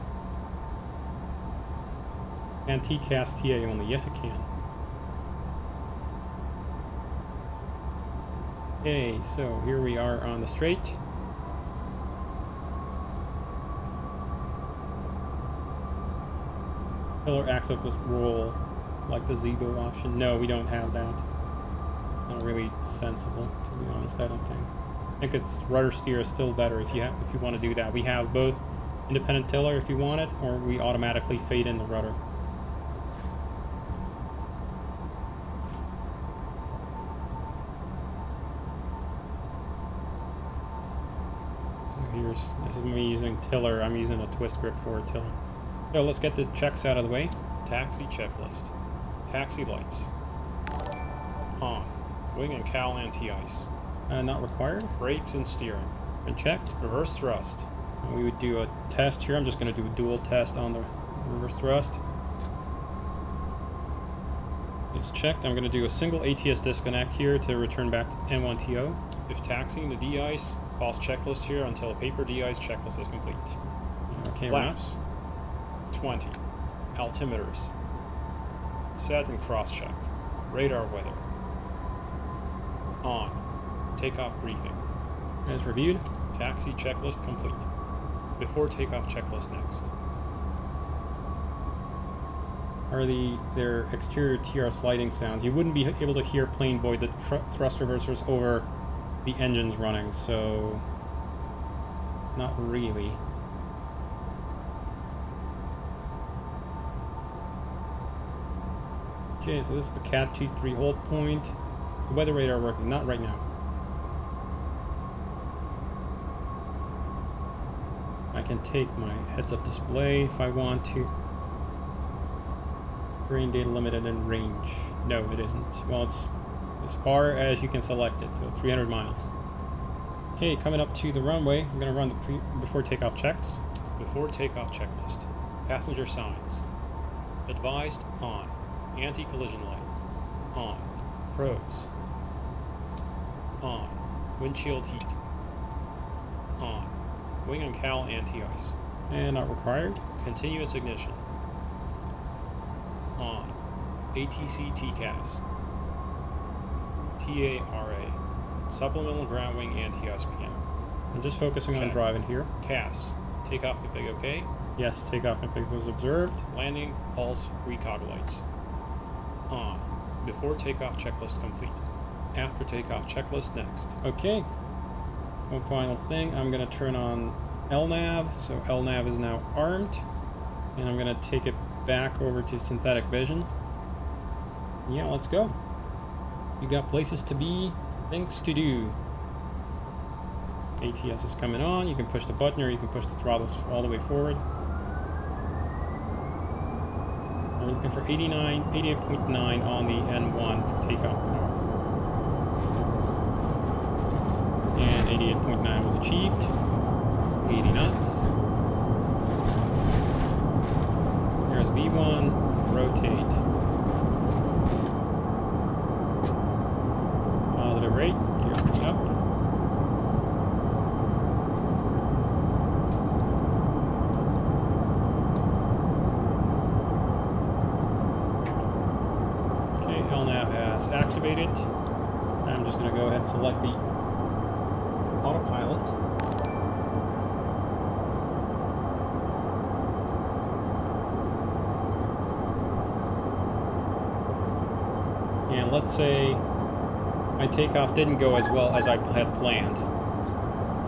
And TCAS TA only. Yes, it can. Okay, so here we are on the straight. Pillar axle with roll, like the Zibo option. No, we don't have that. Not really sensible, to be honest. I don't think. I think it's rudder steer is still better if you want to do that. We have both independent tiller if you want it, or we automatically fade in the rudder. This is me using tiller. I'm using a twist grip for a tiller. So let's get the checks out of the way. Taxi checklist. Taxi lights. On. Wing and cowl anti-ice. Not required. Brakes and steering. Been checked. Reverse thrust. And we would do a test here. I'm just going to do a dual test on the reverse thrust. It's checked. I'm going to do a single ATS disconnect here to return back to N1TO. If taxiing the de-ice, pause checklist here until a paper de-ice checklist is complete. Okay, Flaps. 20. Altimeters. Set and cross-check. Radar weather. On. Takeoff briefing. as reviewed. Taxi checklist complete. Before takeoff checklist next. Are their exterior TR sliding sounds? You wouldn't be able to hear plane void the thrust reversers over the engines running, so not really. Okay, so this is the Cat 2-3 hold point. The weather radar working, not right now. I can take my heads-up display if I want to. Terrain data limited in range. No, it isn't. Well, it's as far as you can select it, so 300 miles. Okay, coming up to the runway, I'm going to run the before takeoff checks. Before takeoff checklist. Passenger signs. Advised on. Anti-collision light. On. Pros. On. Windshield heat. On. Wing and cowl anti-ice. And not required. Continuous ignition. On. ATC TCAS. TARA. Supplemental ground wing anti-ice PM. I'm just focusing on driving here. CAS. Takeoff config OK. Yes, takeoff config was observed. Landing, pulse, recog lights. On. Before takeoff checklist complete. After takeoff checklist next. Okay. One final thing, I'm going to turn on LNAV. So LNAV is now armed. And I'm going to take it back over to synthetic vision. Yeah, let's go. You got places to be, things to do. ATS is coming on. You can push the button or you can push the throttles all the way forward. We're looking for 88.9 on the N1 for takeoff power. And 88.9 was achieved. 80 knots. Here's V1, rotate. Positive rate, gears coming up. nav has activated. I'm just going to go ahead and select the autopilot. And let's say my takeoff didn't go as well as I had planned.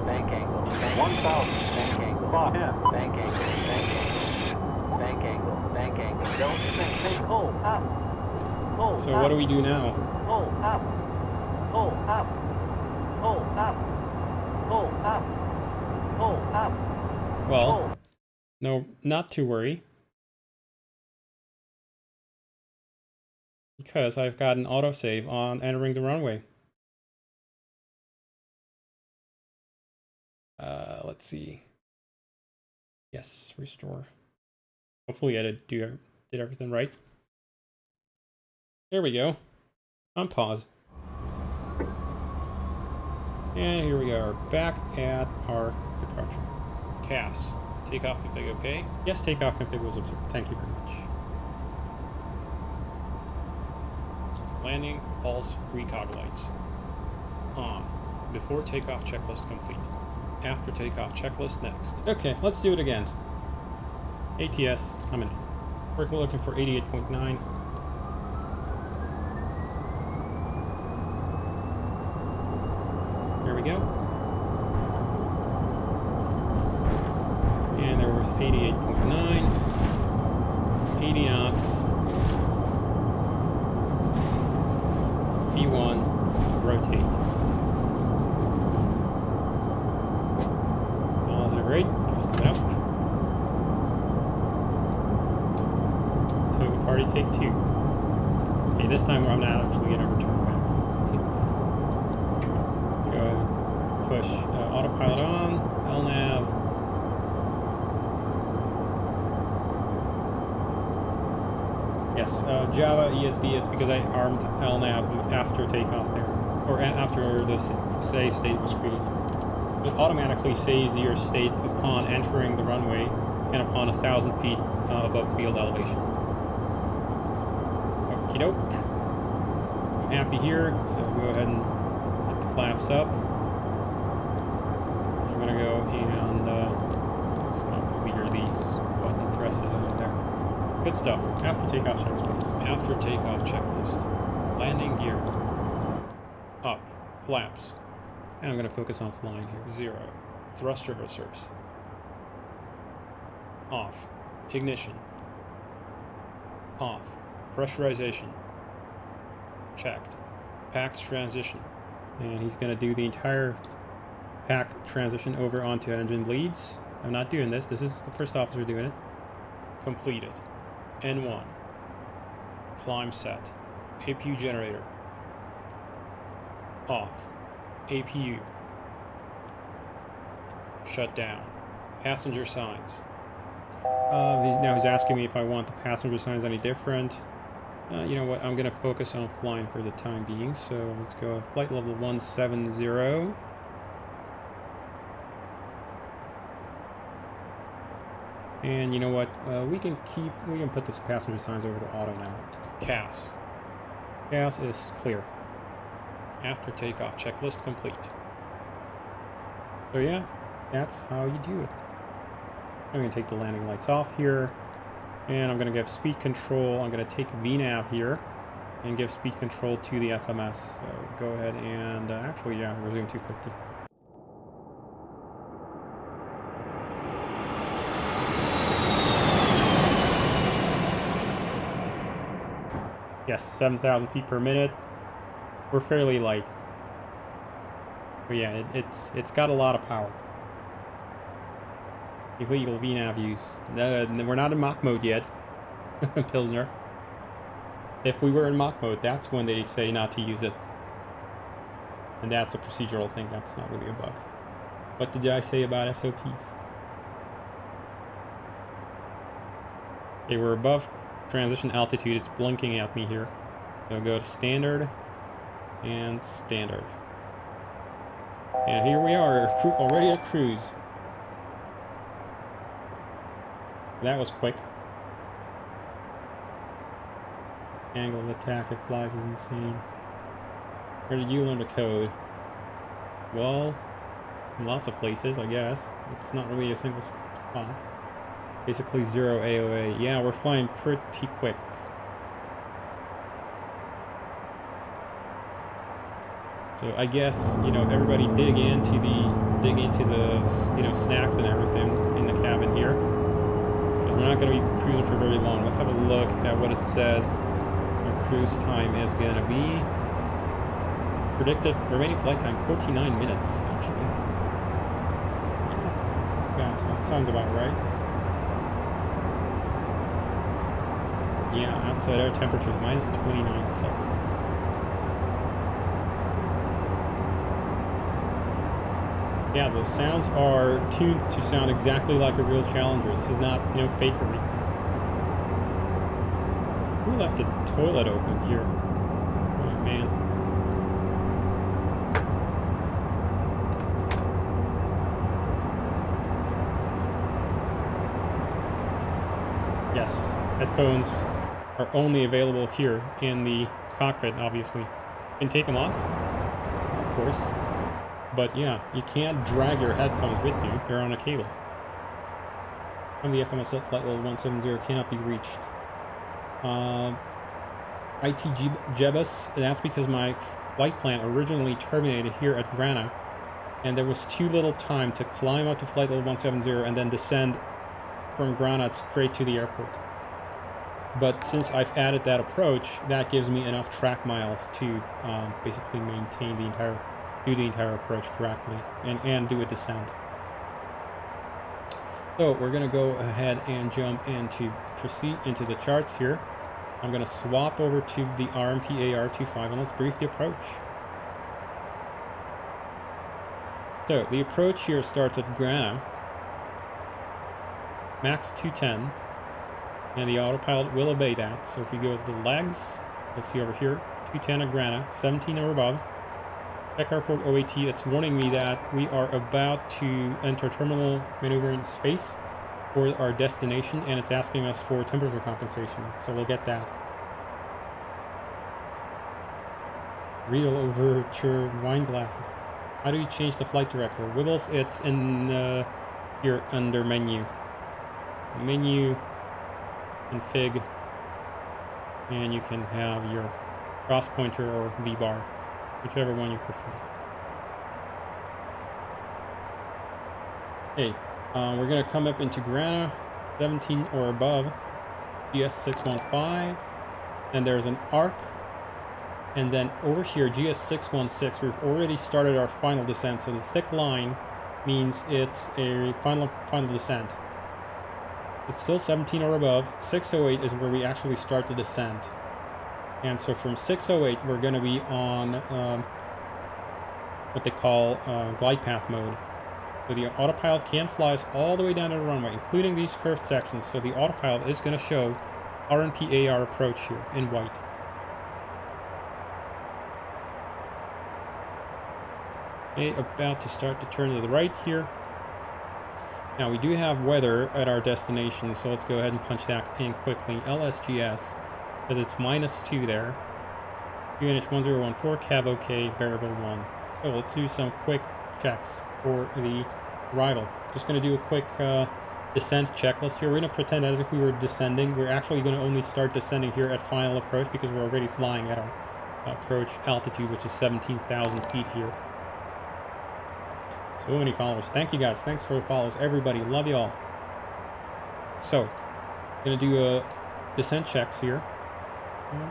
Bank angle. 1,000. Bank angle. Clock. Bank angle. Bank angle. Bank angle. Bank angle. Don't think. Hold up. Hold So up. what do we do now? Hold up. Hold up. Hold up. Hold up. Hold up. Well, Hold. no, not to worry. Because I've got an autosave on entering the runway. Let's see. Yes, restore. Hopefully I did everything right. There we go. On pause. And here we are, back at our departure. Cass, takeoff config okay? Yes, takeoff config was observed. Thank you very much. Landing, pulse, recog lights. On. Before takeoff checklist complete. After takeoff checklist next. Okay, let's do it again. ATS, coming in. We're looking for 88.9. There we go. And there was 88.9. 80 knots. V1, rotate. Positive rate, gears coming up. Toga party, take 2. Okay, this time I'm not actually gonna return back. So. Go ahead, push autopilot on, LNAV. Yes, Java ESD, it's because I armed LNAV after takeoff there, or after the save state was created. It automatically saves your state upon entering the runway and upon 1,000 feet above field elevation. Okie doke. I'm happy here, so go ahead and hit the flaps up. I'm gonna go and just gonna clear these button presses out of there. Good stuff. After takeoff checks, please. After takeoff checklist. Landing gear. Up. Flaps. And I'm going to focus on flying here. 0. Thrust reversers. Off. Ignition. Off. Pressurization. Checked. PAX transition. And he's going to do the entire pack transition over onto engine bleeds. I'm not doing this. This is the first officer doing it. Completed. N1. Climb set. APU generator. Off. APU. Shut down. Passenger signs. Now he's asking me if I want the passenger signs any different. You know what? I'm going to focus on flying for the time being. So let's go flight level 170. And you know what? We can put those passenger signs over to auto now. CAS. Gas is clear. After takeoff checklist complete. So yeah, that's how you do it. I'm going to take the landing lights off here. And I'm going to give speed control. I'm going to take VNAV here and give speed control to the FMS. So go ahead and actually, yeah, resume 250. Yes, 7,000 feet per minute. We're fairly light. But yeah, it's got a lot of power. Illegal VNAV use. No, we're not in mock mode yet, Pilsner. If we were in mock mode, that's when they say not to use it. And that's a procedural thing, that's not really a bug. What did I say about SOPs? Okay, we're above transition altitude, it's blinking at me here. So go to standard and standard. And here we are, already at cruise. That was quick. Angle of attack it flies is insane. Where did you learn the code? Well, in lots of places, I guess. It's not really a single spot. Basically 0 AOA. Yeah, we're flying pretty quick. So I guess, you know, everybody dig into the, you know, snacks and everything in the cabin here. Because we're not going to be cruising for very long. Let's have a look at what it says our cruise time is going to be. Predicted remaining flight time, 49 minutes, actually. Yeah, so sounds about right. Yeah, outside air temperature is minus 29 Celsius. Yeah, the sounds are tuned to sound exactly like a real Challenger. This is not, you know, fakery. Who left the toilet open here? Oh, man. Yes, headphones are only available here in the cockpit, obviously. You can take them off, of course. But yeah, you can't drag your headphones with you. They're on a cable. From the FMS flight level 170 cannot be reached. IT Jebus, that's because my flight plan originally terminated here at Grana, and there was too little time to climb up to flight level 170 and then descend from Grana straight to the airport. But since I've added that approach, that gives me enough track miles to basically maintain the entire approach correctly and do a descent. So we're gonna go ahead and jump into the charts here. I'm gonna swap over to the RMP AR25 and let's brief the approach. So the approach here starts at Grana, max 210, and the autopilot will obey that. So if we go to the legs, let's see over here, 210 at Grana, 17 or above. Check airport OAT, it's warning me that we are about to enter terminal maneuvering space for our destination, and it's asking us for temperature compensation, so we'll get that. Real overture wine glasses. How do you change the flight director? Wibbles, it's in here under menu. Menu, config, and you can have your cross pointer or V-bar. Whichever one you prefer. Hey, we're gonna come up into Grana, 17 or above, GS615, and there's an arc, and then over here, GS616, we've already started our final descent, so the thick line means it's a final descent. It's still 17 or above. 608 is where we actually start the descent. And so from 608, we're going to be on what they call glide path mode. So the autopilot can fly us all the way down to the runway, including these curved sections. So the autopilot is going to show RNP AR approach here in white. Okay, about to start to turn to the right here. Now we do have weather at our destination, so let's go ahead and punch that in quickly. LSGS. Because it's -2 there. UNH 1014, cab OK, variable 1. So let's do some quick checks for the arrival. Just going to do a quick descent checklist here. We're going to pretend as if we were descending. We're actually going to only start descending here at final approach because we're already flying at our approach altitude, which is 17,000 feet here. So many followers. Thank you guys. Thanks for the follows. Everybody. Love you all. So, going to do descent checks here.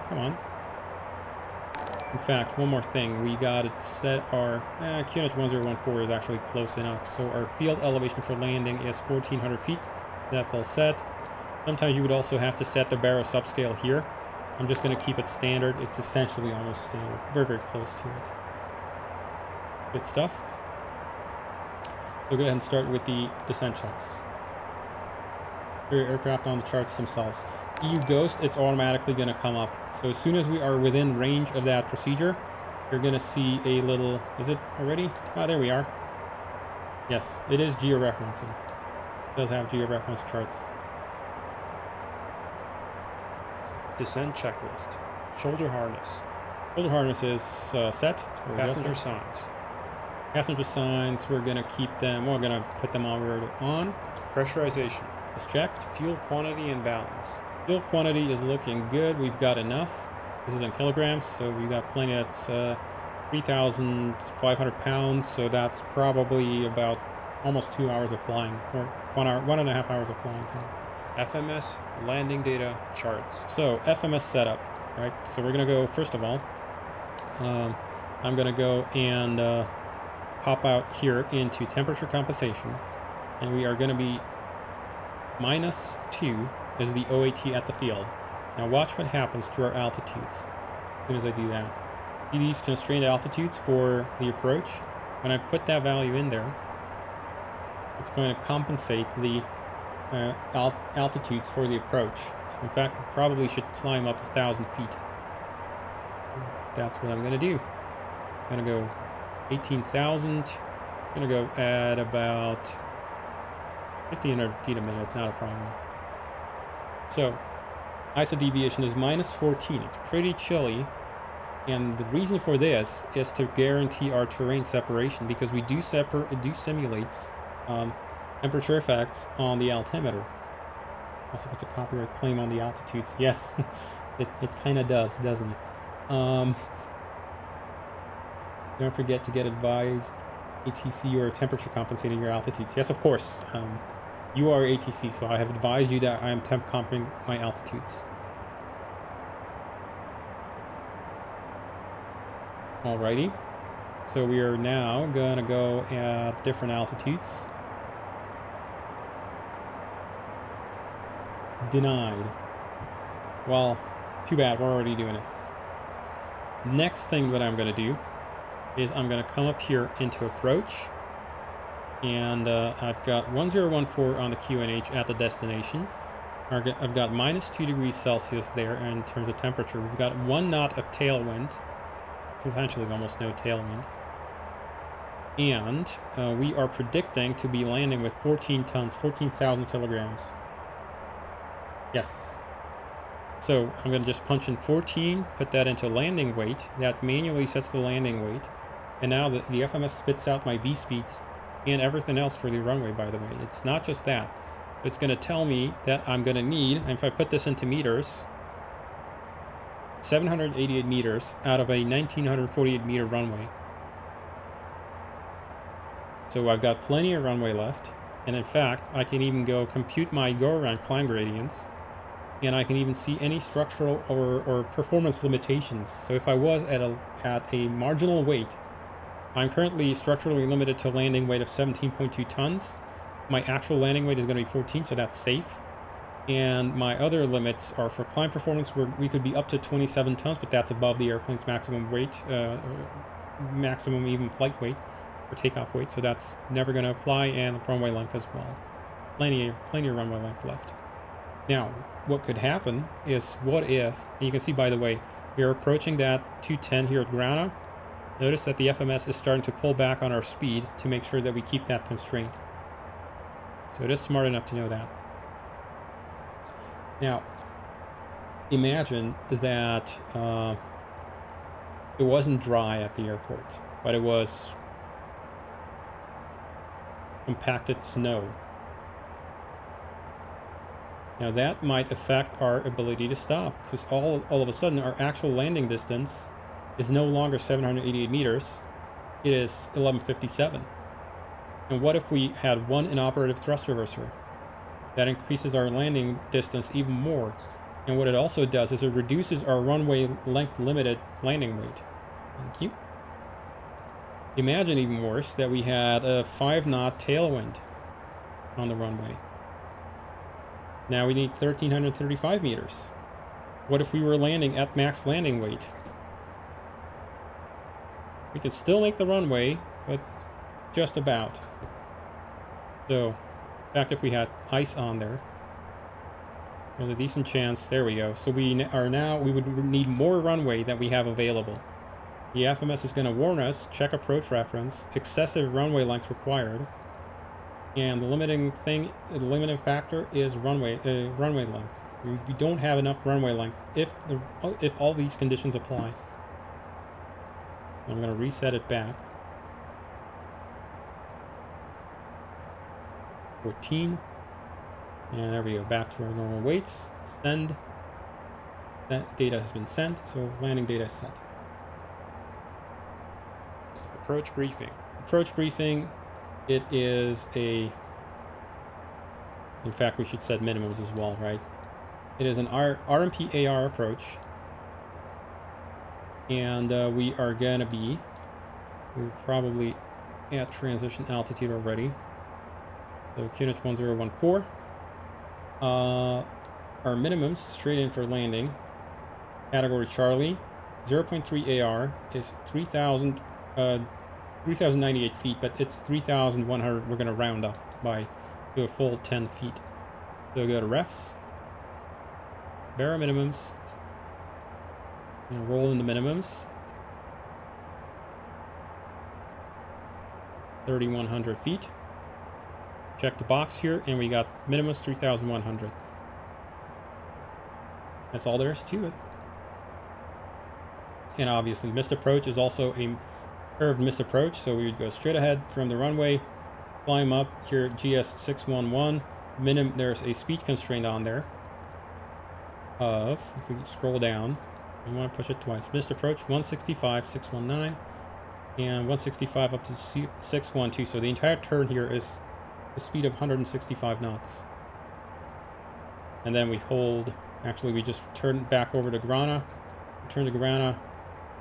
Come on. In fact, one more thing. We got to set our... QNH 1014 is actually close enough. So our field elevation for landing is 1,400 feet. That's all set. Sometimes you would also have to set the baro subscale here. I'm just going to keep it standard. It's essentially almost standard. Very, very close to it. Good stuff. So go ahead and start with the descent checks. Your aircraft on the charts themselves. EU Ghost, it's automatically going to come up. So as soon as we are within range of that procedure, you're going to see a little... Is it already? Ah, there we are. Yes, it is georeferencing. It does have georeference charts. Descent checklist. Shoulder harness. Shoulder harness is set. Or Passenger adjusted. signs. Passenger signs, we're gonna keep them, we're gonna put them on where they're on. Pressurization. It's checked. Fuel quantity and balance. Fuel quantity is looking good. We've got enough. This is in kilograms, so we've got plenty. That's 3,500 pounds, so that's probably about almost 2 hours of flying, or 1.5 hours of flying time. FMS landing data charts. So FMS setup, right? So we're gonna go, first of all, I'm gonna go and pop out here into temperature compensation, and we are gonna be -2 is the OAT at the field. Now watch what happens to our altitudes as soon as I do that. See these constrained altitudes for the approach? When I put that value in there, it's going to compensate the altitudes for the approach. So in fact, we probably should climb up 1,000 feet. That's what I'm going to do. I'm going to go 18,000. I'm going to go at about 1,500 feet a minute, not a problem. So, ISO deviation is -14. It's pretty chilly. And the reason for this is to guarantee our terrain separation, because we do simulate temperature effects on the altimeter. Also puts a copyright claim on the altitudes. Yes, it kind of does, doesn't it? Don't forget to get advised ATC or temperature compensating your altitudes. Yes, of course. You are ATC, so I have advised you that I am temp comping my altitudes. Alrighty, so we are now gonna go at different altitudes. Denied. Well, too bad, we're already doing it. Next thing that I'm gonna do is I'm gonna come up here into approach, and I've got 1014 on the QNH at the destination. I've got -2 degrees Celsius there in terms of temperature. We've got 1 knot of tailwind. Potentially almost no tailwind. And we are predicting to be landing with 14 tons, 14,000 kilograms. Yes. So I'm going to just punch in 14, put that into landing weight. That manually sets the landing weight. And now the FMS spits out my V speeds and everything else for the runway, by the way. It's not just that. It's going to tell me that I'm going to need, and if I put this into meters, 788 meters out of a 1948 meter runway. So I've got plenty of runway left, and in fact I can even go compute my go around climb gradients, and I can even see any structural or performance limitations. So if I was at a marginal weight, I'm currently structurally limited to landing weight of 17.2 tons. My actual landing weight is going to be 14, so that's safe. And my other limits are for climb performance, where we could be up to 27 tons, but that's above the airplane's maximum weight, maximum even flight weight, or takeoff weight, so that's never going to apply, and runway length as well. Plenty of runway length left. Now, what could happen is, what if, and you can see, by the way, we are approaching that 210 here at Grana. Notice that the FMS is starting to pull back on our speed to make sure that we keep that constraint. So it is smart enough to know that. Now, imagine that it wasn't dry at the airport, but it was compacted snow. Now that might affect our ability to stop, because all of a sudden our actual landing distance is no longer 788 meters, it is 1157. And what if we had one inoperative thrust reverser? That increases our landing distance even more. And what it also does is it reduces our runway length limited landing weight. Thank you. Imagine even worse that we had a 5 knot tailwind on the runway. Now we need 1,335 meters. What if we were landing at max landing weight? We could still make the runway, but just about. So, in fact, if we had ice on there, there's a decent chance. There we go. So we would need more runway than we have available. The FMS is going to warn us, check approach reference, excessive runway length required, and the limiting factor is runway length. We don't have enough runway length if all these conditions apply. I'm going to reset it back. 14. And there we go, back to our normal weights. Send. That data has been sent, so landing data is sent. Approach briefing. Approach briefing, it is a... In fact, we should set minimums as well, right? It is an RMP AR approach. And we are going to be... We're probably at transition altitude already. So QNH 1014. Our minimums straight in for landing. Category Charlie. 0.3 AR is 3,098 feet, but it's 3,100. We're going to round up to a full 10 feet. So go to refs. Bare minimums. And roll in the minimums. 3,100 feet. Check the box here, and we got minimums 3,100. That's all there is to it. And obviously, missed approach is also a curved missed approach, so we would go straight ahead from the runway, climb up here at GS611. There's a speed constraint on there of, if we scroll down, we want to push it twice. Missed approach 165, 619, and 165 up to 612. So the entire turn here is the speed of 165 knots. And then we hold, actually we just turn back over to Grana, return to Grana,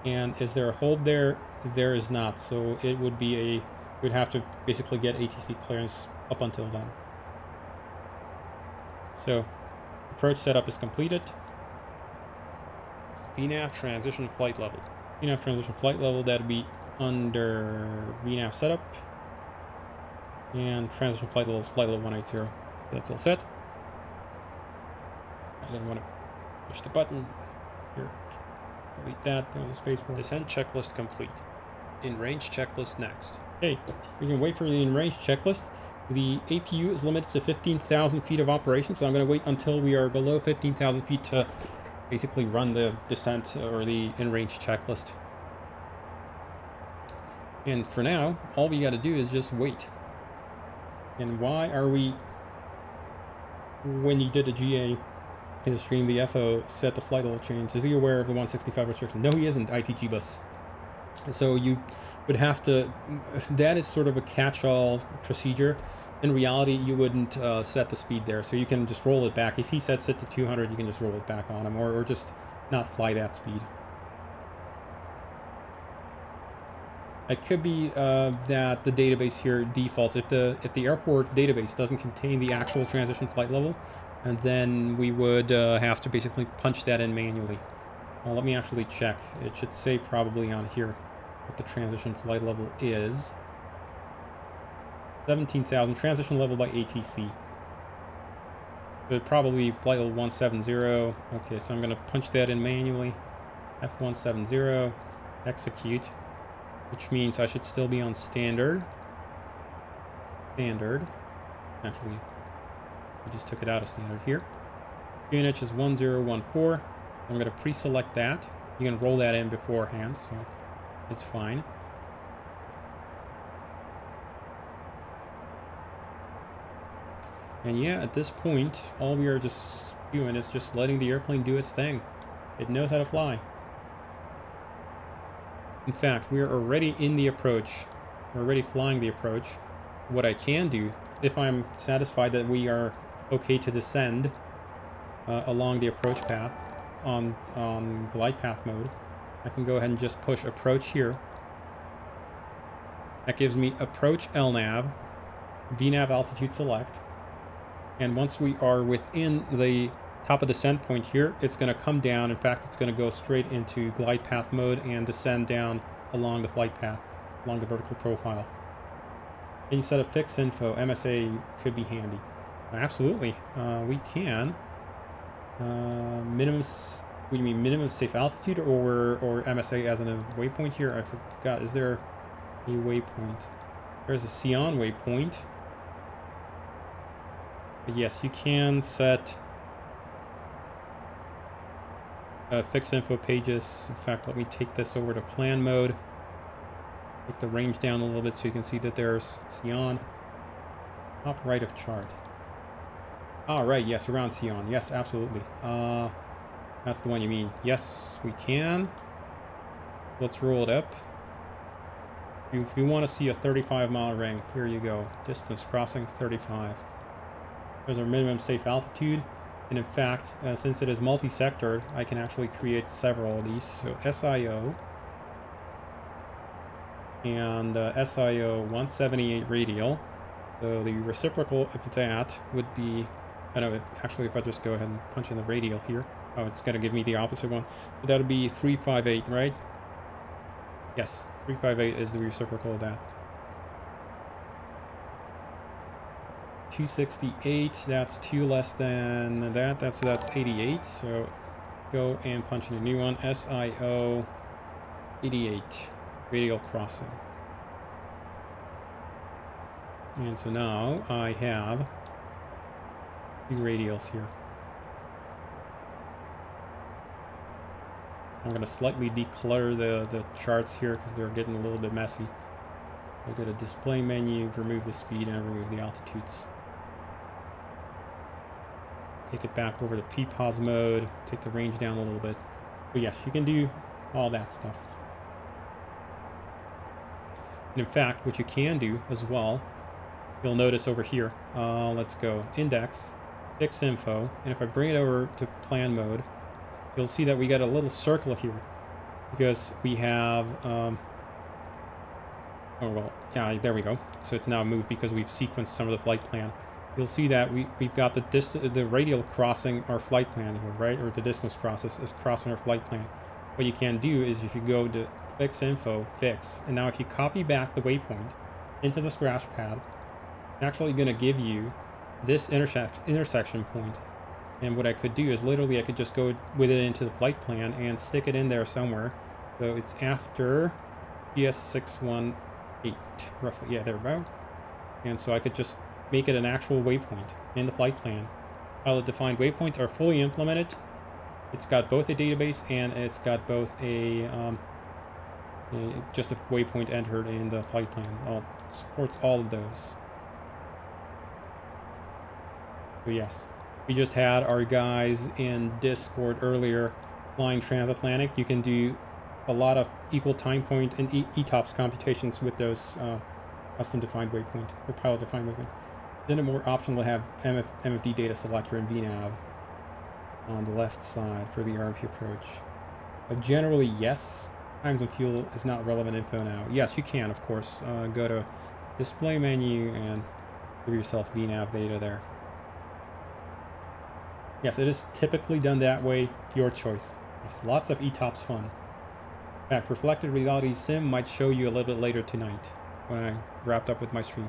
and is there a hold there? There is not, so it would be we'd have to basically get ATC clearance up until then. So, approach setup is completed. VNAV transition flight level. VNAV transition flight level, that would be under VNAV setup. And transition flight level is flight level 180. That's all set. I didn't want to push the button. Here, delete that. There's a space for it. Descent checklist complete. In range checklist next. Okay, we can wait for the in-range checklist. The APU is limited to 15,000 feet of operation, so I'm going to wait until we are below 15,000 feet to basically run the descent or the in-range checklist. And for now, all we got to do is just wait. And why are we... When you did a GA in the stream, the FO set the flight level change. Is he aware of the 165 restriction? No, he isn't, ITG bus. So you would have to, that is sort of a catch-all procedure. In reality, you wouldn't set the speed there, so you can just roll it back. If he sets it to 200, you can just roll it back on him, or just not fly that speed. It could be that the database here defaults. If the airport database doesn't contain the actual transition flight level, and then we would have to basically punch that in manually. Let me actually check. It should say probably on here what the transition flight level is. 17,000 transition level by ATC. But probably flight level 170. Okay, so I'm going to punch that in manually. F170, execute, which means I should still be on standard. Standard. Actually, I just took it out of standard here. QNH is 1014. I'm going to pre-select that. You can roll that in beforehand, so it's fine. And yeah, at this point, all we are just doing is just letting the airplane do its thing. It knows how to fly. In fact, we are already in the approach. We're already flying the approach. What I can do, if I'm satisfied that we are okay to descend along the approach path on glide path mode, I can go ahead and just push approach here. That gives me approach LNAV, VNAV altitude select. And once we are within the top of descent point here, it's going to come down. In fact, it's going to go straight into glide path mode and descend down along the flight path, along the vertical profile. Can you set a fixed info? MSA could be handy. Absolutely. We can. Minimum, what do you mean, minimum safe altitude or MSA as in a waypoint here? I forgot. Is there a waypoint? There's a Sion waypoint. But yes, you can set fix info pages. In fact, let me take this over to plan mode. Take the range down a little bit so you can see that there's Sion. Top right of chart. All right, yes, around Sion. Yes, absolutely. That's the one you mean. Yes, we can. Let's roll it up. If you want to see a 35-mile ring, here you go. Distance crossing 35. There's our minimum safe altitude. And in fact, since it is multi-sectored, I can actually create several of these. So SIO and SIO 178 radial. So the reciprocal of that would be, I don't know, if I just go ahead and punch in the radial here. Oh, it's going to give me the opposite one. So that would be 358, right? Yes, 358 is the reciprocal of that. 268, that's 2 less than that. That's 88. So go and punch in a new one. SIO 88, radial crossing. And so now I have 2 radials here. I'm going to slightly declutter the charts here because they're getting a little bit messy. I'll go to display menu, remove the speed, and remove the altitudes. Take it back over to PPOS mode, take the range down a little bit. But yes, you can do all that stuff. And in fact, what you can do as well, you'll notice over here, let's go index, fix info, and if I bring it over to plan mode, you'll see that we got a little circle here because we have, oh well, yeah, there we go. So it's now moved because we've sequenced some of the flight plan. You'll see that we've got the radial crossing our flight plan here, right? Or the distance process is crossing our flight plan. What you can do is if you go to fix info, fix, and now if you copy back the waypoint into the scratch pad, it's actually going to give you this intersection point. And what I could do is literally I could just go with it into the flight plan and stick it in there somewhere. So it's after CL650, roughly. Yeah, there we go. And so I could just make it an actual waypoint in the flight plan. Pilot defined waypoints are fully implemented. It's got both a database and it's got both just a waypoint entered in the flight plan. It supports all of those. So yes. We just had our guys in Discord earlier flying transatlantic. You can do a lot of equal time point and ETOPS computations with those custom defined waypoint or pilot defined waypoint. Then a more optional to have MFD data selector and VNAV on the left side for the RMP approach. Generally, yes. Times and fuel is not relevant info now. Yes, you can, of course. Go to display menu and give yourself VNAV data there. Yes, it is typically done that way. Your choice. Yes, lots of ETOPS fun. In fact, Reflected Reality Sim might show you a little bit later tonight when I wrapped up with my stream.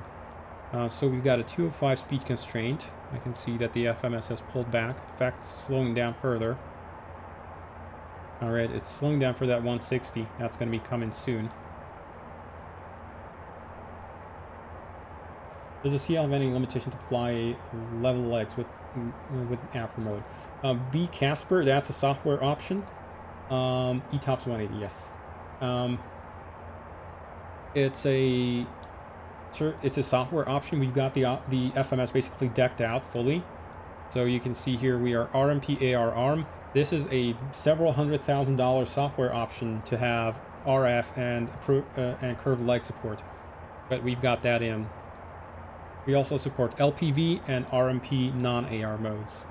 So we've got a 205 speed constraint. I can see that the FMS has pulled back. In fact, slowing down further. Alright, it's slowing down for that 160. That's going to be coming soon. Does the CL have any limitation to fly level legs with Apple mode? B Casper, that's a software option. ETOPS 180, yes. It's a software option. We've got the FMS basically decked out fully. So you can see here we are RMP AR ARM. This is a several $100,000 software option to have RF and curved leg support. But we've got that in. We also support LPV and RMP non-AR modes.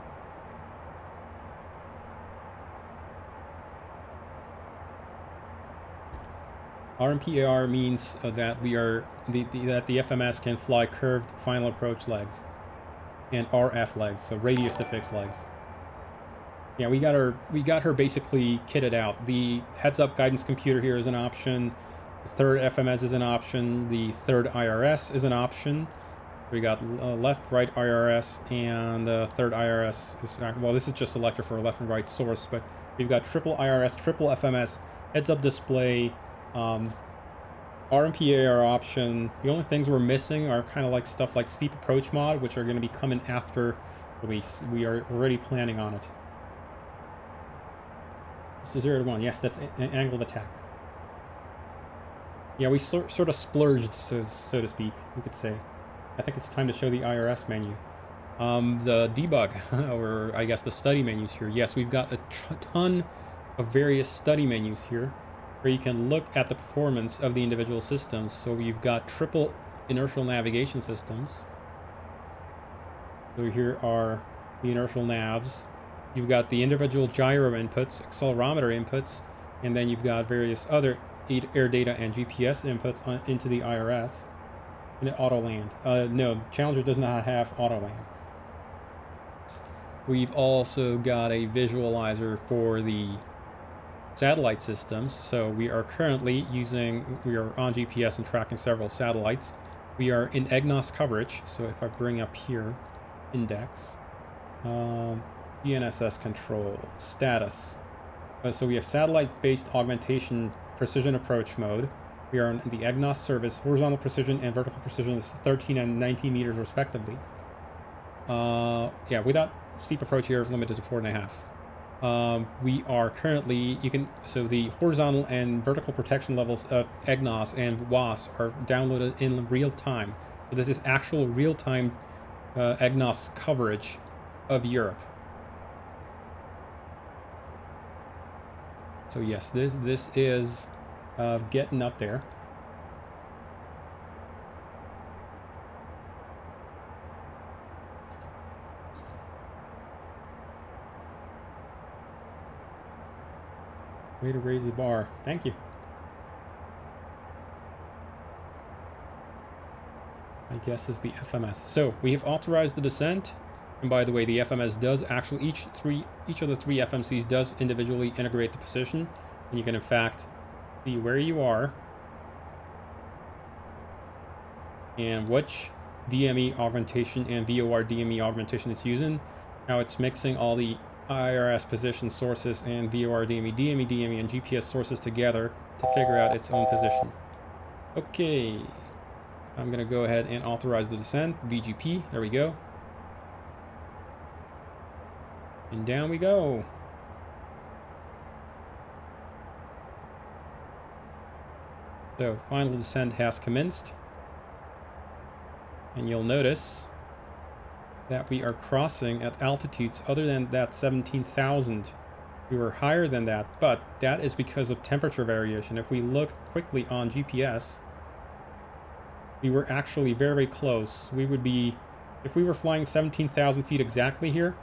RMP AR means that we are that the FMS can fly curved final approach legs and RF legs, so radius to fixed legs. Yeah, we got her basically kitted out. The heads-up guidance computer here is an option. The third FMS is an option. The third IRS is an option. We got left, right IRS, and third IRS is, well, this is just selector for a left and right source, but we've got triple IRS, triple FMS, heads-up display, RMP AR option. The only things we're missing are kind of like stuff like steep approach mod, which are going to be coming after release. We are already planning on it. This is 0 to 1. Yes, that's an angle of attack. Yeah, we sort of splurged, so to speak, we could say. I think it's time to show the IRS menu. The debug, or I guess the study menus here. Yes, we've got a ton of various study menus here, where you can look at the performance of the individual systems. So we've got triple inertial navigation systems. So here are the inertial navs. You've got the individual gyro inputs, accelerometer inputs, and then you've got various other air data and GPS inputs into the IRS. And auto land. No, Challenger does not have auto land. We've also got a visualizer for the satellite systems. So we are currently we are on GPS and tracking several satellites. We are in EGNOS coverage. So if I bring up here, index, GNSS control, status. So we have satellite-based augmentation precision approach mode. We are in the EGNOS service. Horizontal precision and vertical precision is 13 and 19 meters respectively. Yeah, without steep approach here is limited to 4.5. We are currently, so the horizontal and vertical protection levels of EGNOS and WAS are downloaded in real time. So this is actual real-time EGNOS coverage of Europe. So yes, this is getting up there. Way to raise the bar. Thank you. I guess is the FMS. So we have authorized the descent. And by the way, the FMS does actually, each of the three FMCs does individually integrate the position. And you can in fact see where you are and which DME augmentation and VOR DME augmentation it's using. How it's mixing all the IRS position sources and VOR DME, DME, and GPS sources together to figure out its own position. Okay. I'm going to go ahead and authorize the descent. VGP. There we go. And down we go. So, final descent has commenced. And you'll notice that we are crossing at altitudes other than that 17,000. We were higher than that, but that is because of temperature variation. If we look quickly on GPS, we were actually very, very close. We would be, if we were flying 17,000 feet exactly here,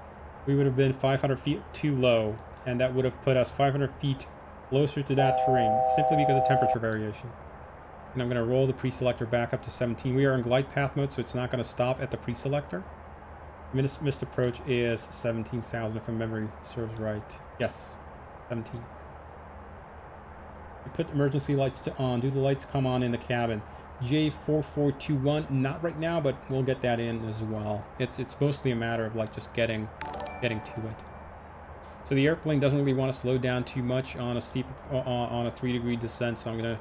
we would have been 500 feet too low, and that would have put us 500 feet closer to that terrain, simply because of temperature variation. And I'm going to roll the pre-selector back up to 17. We are in glide path mode, so it's not going to stop at the pre-selector. Missed approach is 17,000 if my memory serves right. Yes, 17. We put emergency lights to on. Do the lights come on in the cabin? J4421, not right now, but we'll get that in as well. It's mostly a matter of like just getting to it. So the airplane doesn't really want to slow down too much on a steep on a 3-degree descent, so I'm gonna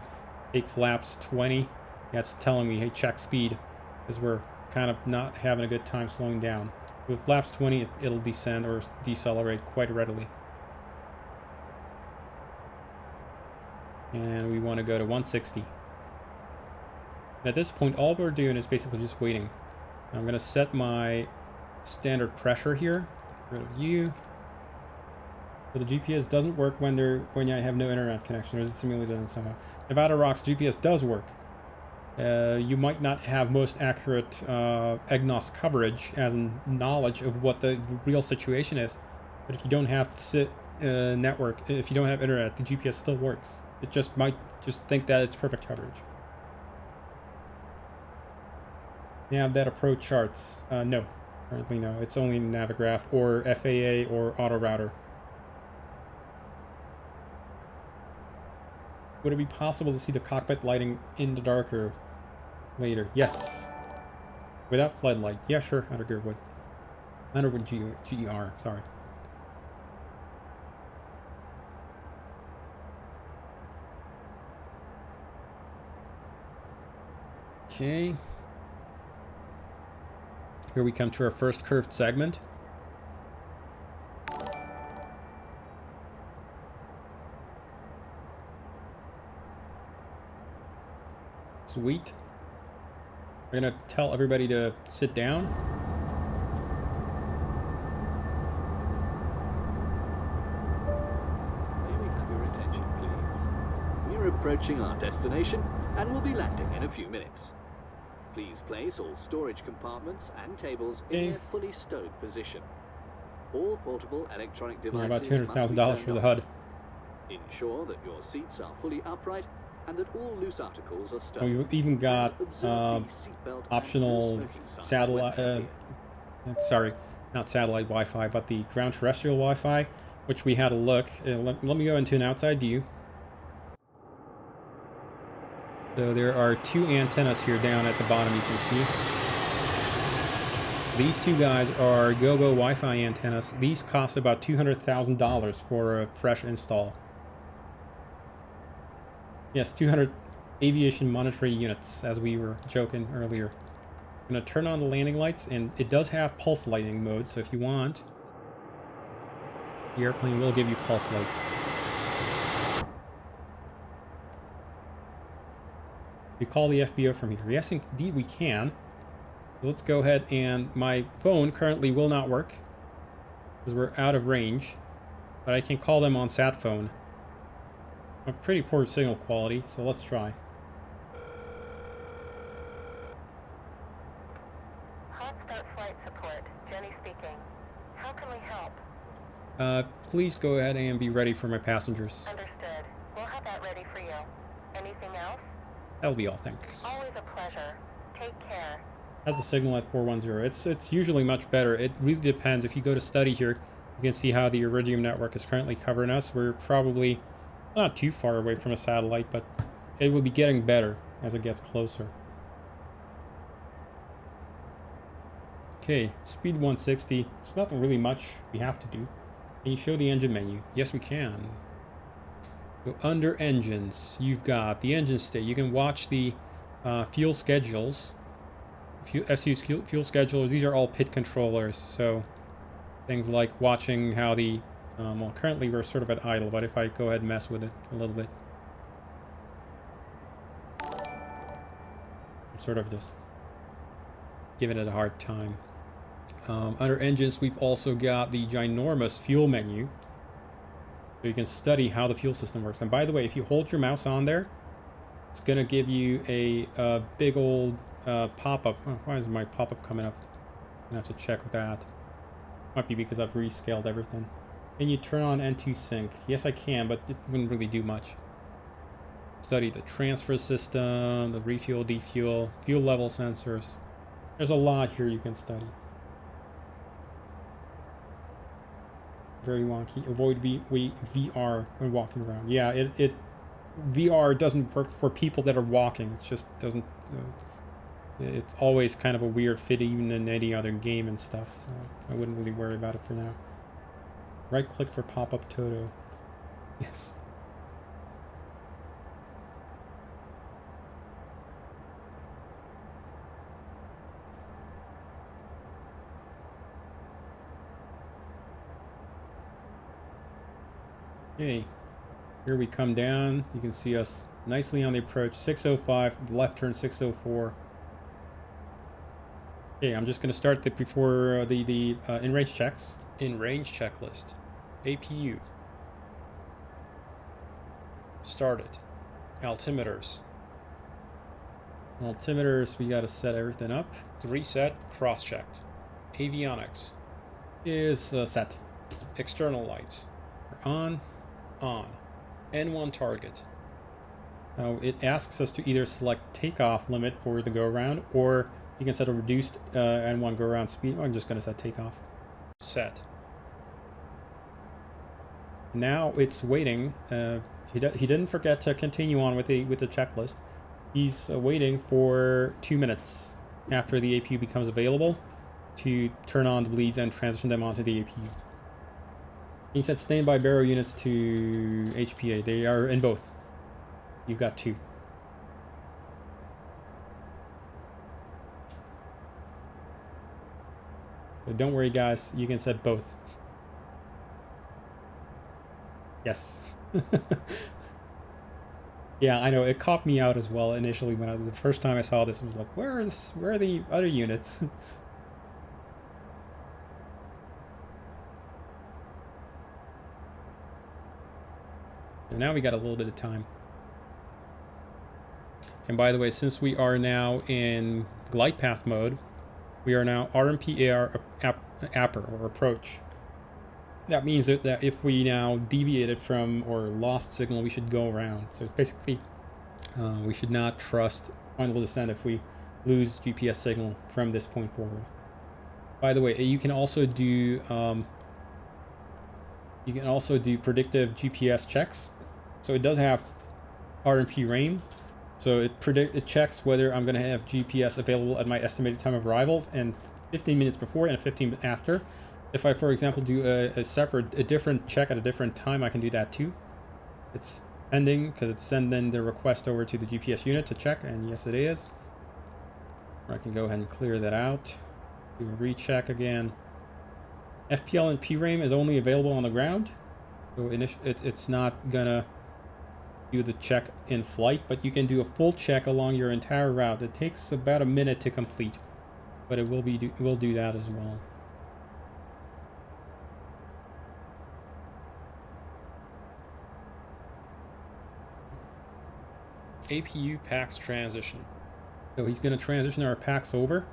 take flaps 20. That's telling me, hey, check speed, because we're kind of not having a good time slowing down. With flaps 20, it'll descend or decelerate quite readily. And we want to go to 160. At this point, all we're doing is basically just waiting. I'm going to set my standard pressure here. Get rid of you. So the GPS doesn't work when I have no internet connection, or is it simulated in somehow? Nevada Rocks GPS does work. You might not have most accurate EGNOS coverage as in knowledge of what the real situation is, but if you don't have network, if you don't have internet, the GPS still works. It just might just think that it's perfect coverage. Nav that approach charts. No, currently no. It's only Navigraph or FAA or Auto Router. Would it be possible to see the cockpit lighting in the darker later? Yes. Without floodlight. Yeah, sure. Undergear would. Underwood GER. Sorry. Okay. Here we come to our first curved segment. Sweet. We're gonna tell everybody to sit down. May we have your attention, please? We're approaching our destination and will be landing in a few minutes. Please place all storage compartments and tables in Okay. their fully stowed position. All portable electronic Yeah, devices about must be $200,000 turned for the off. HUD. Ensure that your seats are fully upright and that all loose articles are stowed. We've even got And observe the seatbelt and optional no smoking signs satellite. when appear. Sorry, not satellite Wi-Fi, but the ground terrestrial Wi-Fi, which we had a look. Let me go into an outside view. So there are two antennas here down at the bottom, you can see. These two guys are GoGo Wi-Fi antennas. These cost about $200,000 for a fresh install. Yes, 200 aviation monetary units, as we were joking earlier. I'm going to turn on the landing lights, and it does have pulse lighting mode, so if you want, the airplane will give you pulse lights. You call the FBO from here. Yes, indeed we can. So let's go ahead, and my phone currently will not work because we're out of range, but I can call them on sat phone. A pretty poor signal quality, so let's try. Hot Start Flight Support, Jenny speaking. How can we help? Please go ahead and be ready for my passengers. Understood. We'll have that ready for you. Anything else? That'll be all, thanks. Always a pleasure. Take care. How's the signal at 410? It's usually much better. It really depends. If you go to study here, you can see how the Iridium network is currently covering us. We're probably not too far away from a satellite, but it will be getting better as it gets closer. Okay, speed 160. There's nothing really much we have to do. Can you show the engine menu? Yes, we can. So under engines, you've got the engine state. You can watch the fuel schedules. FCU's fuel schedulers. These are all pit controllers. So things like watching how the well, currently we're sort of at idle, but if I go ahead and mess with it a little bit, I'm sort of just giving it a hard time. Under engines, we've also got the ginormous fuel menu. So you can study how the fuel system works. And by the way, if you hold your mouse on there, it's going to give you a big old pop-up. Oh, why is my pop-up coming up? I'm going to have to check with that. Might be because I've rescaled everything. Can you turn on N2 sync? Yes, I can, but it wouldn't really do much. Study the transfer system, the refuel, defuel, fuel level sensors. There's a lot here you can study. Very wonky. Avoid VR when walking around. Yeah, it VR doesn't work for people that are walking. It just doesn't. It's always kind of a weird fit, even in any other game and stuff. So I wouldn't really worry about it for now. Right click for pop-up Toto. Yes. Okay, here we come down. You can see us nicely on the approach. 605, left turn 604. Okay, I'm just going to start before the in-range checks. In-range checklist. APU. Started. Altimeters. Altimeters, we got to set everything up. Reset, cross-checked. Avionics. Is set. External lights. We're on. N1 target. Now it asks us to either select takeoff limit for the go-around, or you can set a reduced N1 go-around speed. I'm just going to set takeoff. Set. Now it's waiting. He didn't forget to continue on with the checklist. He's waiting for 2 minutes after the APU becomes available to turn on the bleeds and transition them onto the APU. He said standby barrel units to HPA. They are in both. You've got 2. So don't worry, guys. You can set both. Yes. Yeah, I know, it caught me out as well initially when the first time I saw this. I was like, where are the other units? So now we got a little bit of time. And by the way, since we are now in glide path mode, we are now RMPAR upper or approach. That means that if we now deviated from or lost signal, we should go around. So it's basically, we should not trust final descent if we lose GPS signal from this point forward. By the way, you can also do predictive GPS checks. So it does have RMP rain. So it checks whether I'm going to have GPS available at my estimated time of arrival and 15 minutes before and 15 minutes after. If I, for example, do a different check at a different time, I can do that too. It's pending because it's sending the request over to the GPS unit to check, and yes, it is. Or I can go ahead and clear that out. Do a recheck again. FPL and PRAM is only available on the ground, so it's not gonna do the check in flight, but you can do a full check along your entire route. It takes about a minute to complete, but it will do that as well. APU PAX transition. So he's going to transition our packs over.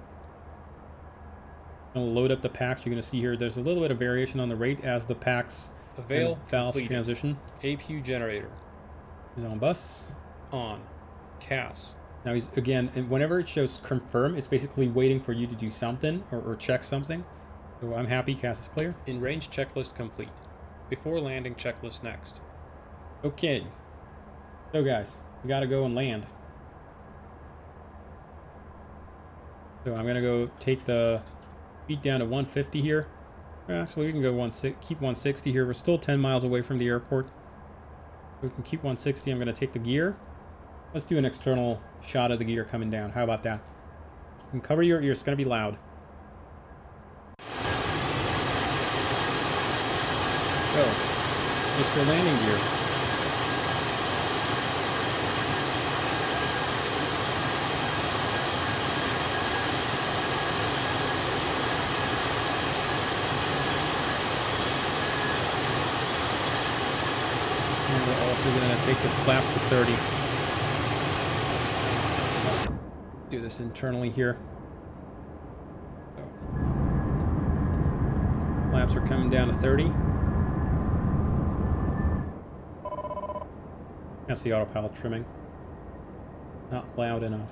I'll load up the packs. You're going to see here there's a little bit of variation on the rate as the packs Avail valves completed. transition. APU generator. He's on bus. On. CAS. Now he's, again, and whenever it shows confirm, it's basically waiting for you to do something or check something. So I'm happy CAS is clear. In range checklist complete. Before landing checklist next. Okay. So guys, we got to go and land. So I'm going to go take the speed down to 150 here. Actually, we can go keep 160 here. We're still 10 miles away from the airport. We can keep 160. I'm going to take the gear. Let's do an external shot of the gear coming down. How about that? You can cover your ears. It's going to be loud. So, Mr. Landing Gear. And we're also going to take the flaps to 30. Do this internally here. So, flaps are coming down to 30. That's the autopilot trimming. Not loud enough.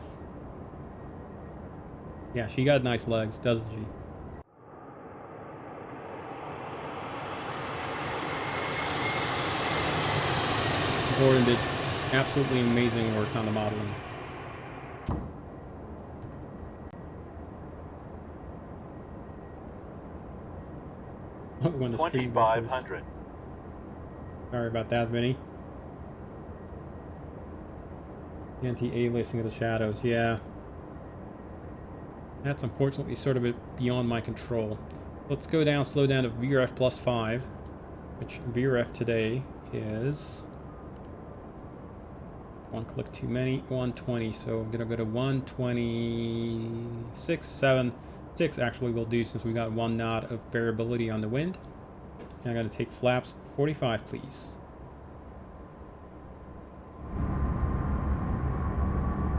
Yeah, she got nice legs, doesn't she? Gordon did absolutely amazing work on the modeling. When the stream 2500. Sorry about that, Vinny. Anti-aliasing of the shadows, yeah. That's unfortunately sort of beyond my control. Let's go down, slow down to VRF plus 5, which VRF today is one click too many, 120. So I'm gonna go to 126, 7, 6 actually will do since we got 1 knot of variability on the wind. And I gotta take flaps 45, please.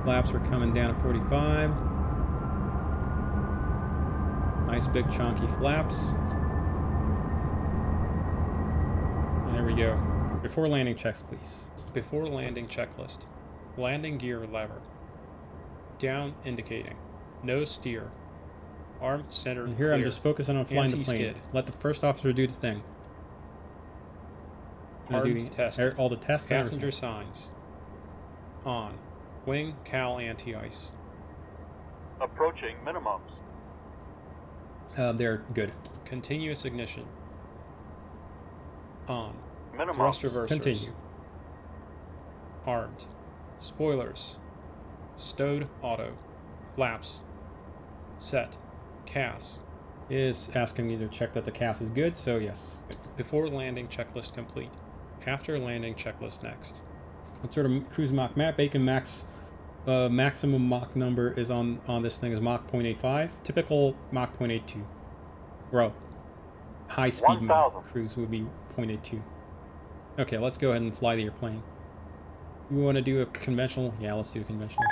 Flaps are coming down to 45. Nice big chunky flaps. There we go. Before landing checks, please. Before landing checklist. Landing gear lever. Down indicating. No steer. Arm center And here clear. I'm just focusing on flying the plane. Anti-skid. Let the first officer do the thing. Gonna do Hard test. all the tests. and Passenger everything. signs. On. Wing cal anti-ice. Approaching minimums. They're good. Continuous ignition. On. Minimums. Thrust reversers. Continue. Armed. Spoilers. Stowed auto. Flaps. Set. CAS. Is asking me to check that the CAS is good, so yes. Before landing checklist complete. After landing checklist next. what sort of cruise Mach? Matt Bacon max maximum Mach number is on this thing is Mach 0.85. Typical Mach 0.82. Well, high speed 1,000. cruise would be 0.82. Okay, let's go ahead and fly the airplane. We want to do a conventional? Yeah, let's do a conventional.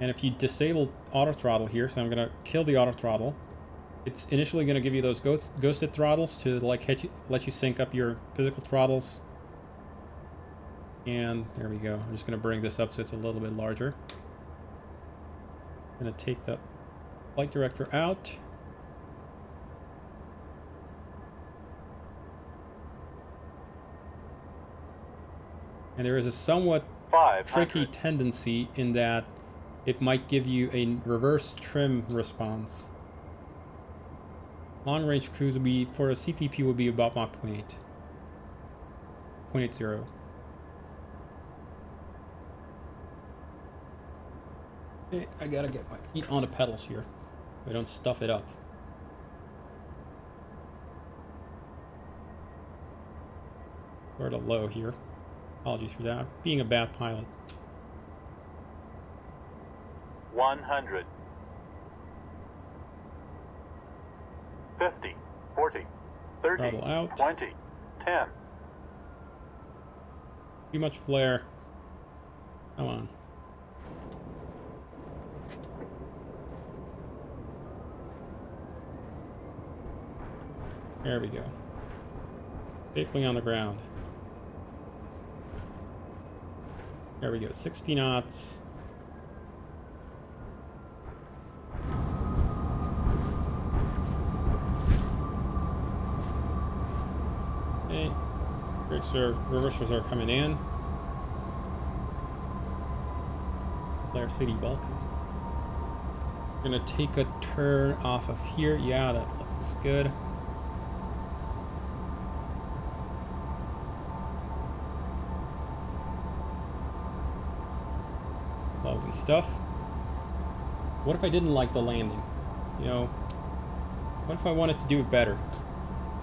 And if you disable auto throttle here, so I'm going to kill the auto throttle. It's initially going to give you those ghosted throttles to like let you sync up your physical throttles. And there we go. I'm just going to bring this up so it's a little bit larger. I'm going to take the flight director out. And there is a somewhat 500. tricky tendency in that it might give you a reverse trim response. Long range cruise would be, for a CTP, would be about Mach 0.8. 0.80. Okay, I gotta get my feet on the pedals here. I don't stuff it up. Sort of low here. Apologies for that. Being a bad pilot. 100. 50, 40, 30, Throttle out. 20, 10. Too much flare. Come on. There we go. Safely on the ground. There we go. 60 knots. Okay. Reversers are coming in. Blair City Balkan. We're gonna take a turn off of here. Yeah, that looks good. Lovely stuff. What if I didn't like the landing? You know, what if I wanted to do it better?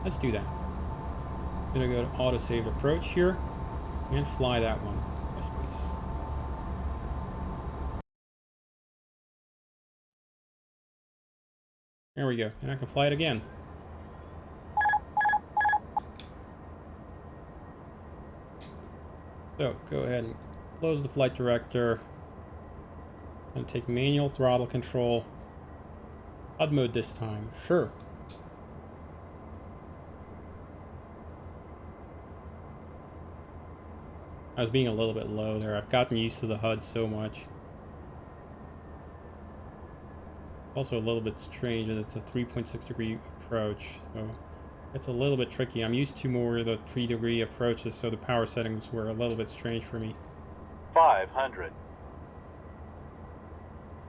Let's do that. I'm gonna go to auto saved approach here and fly that one. Yes, please. There we go. And I can fly it again. So go ahead and close the flight director. And take manual throttle control. HUD mode this time. Sure. I was being a little bit low there. I've gotten used to the HUD so much. Also a little bit strange that it's a 3.6 degree approach, so it's a little bit tricky. I'm used to more of the 3-degree approaches, so the power settings were a little bit strange for me. 500.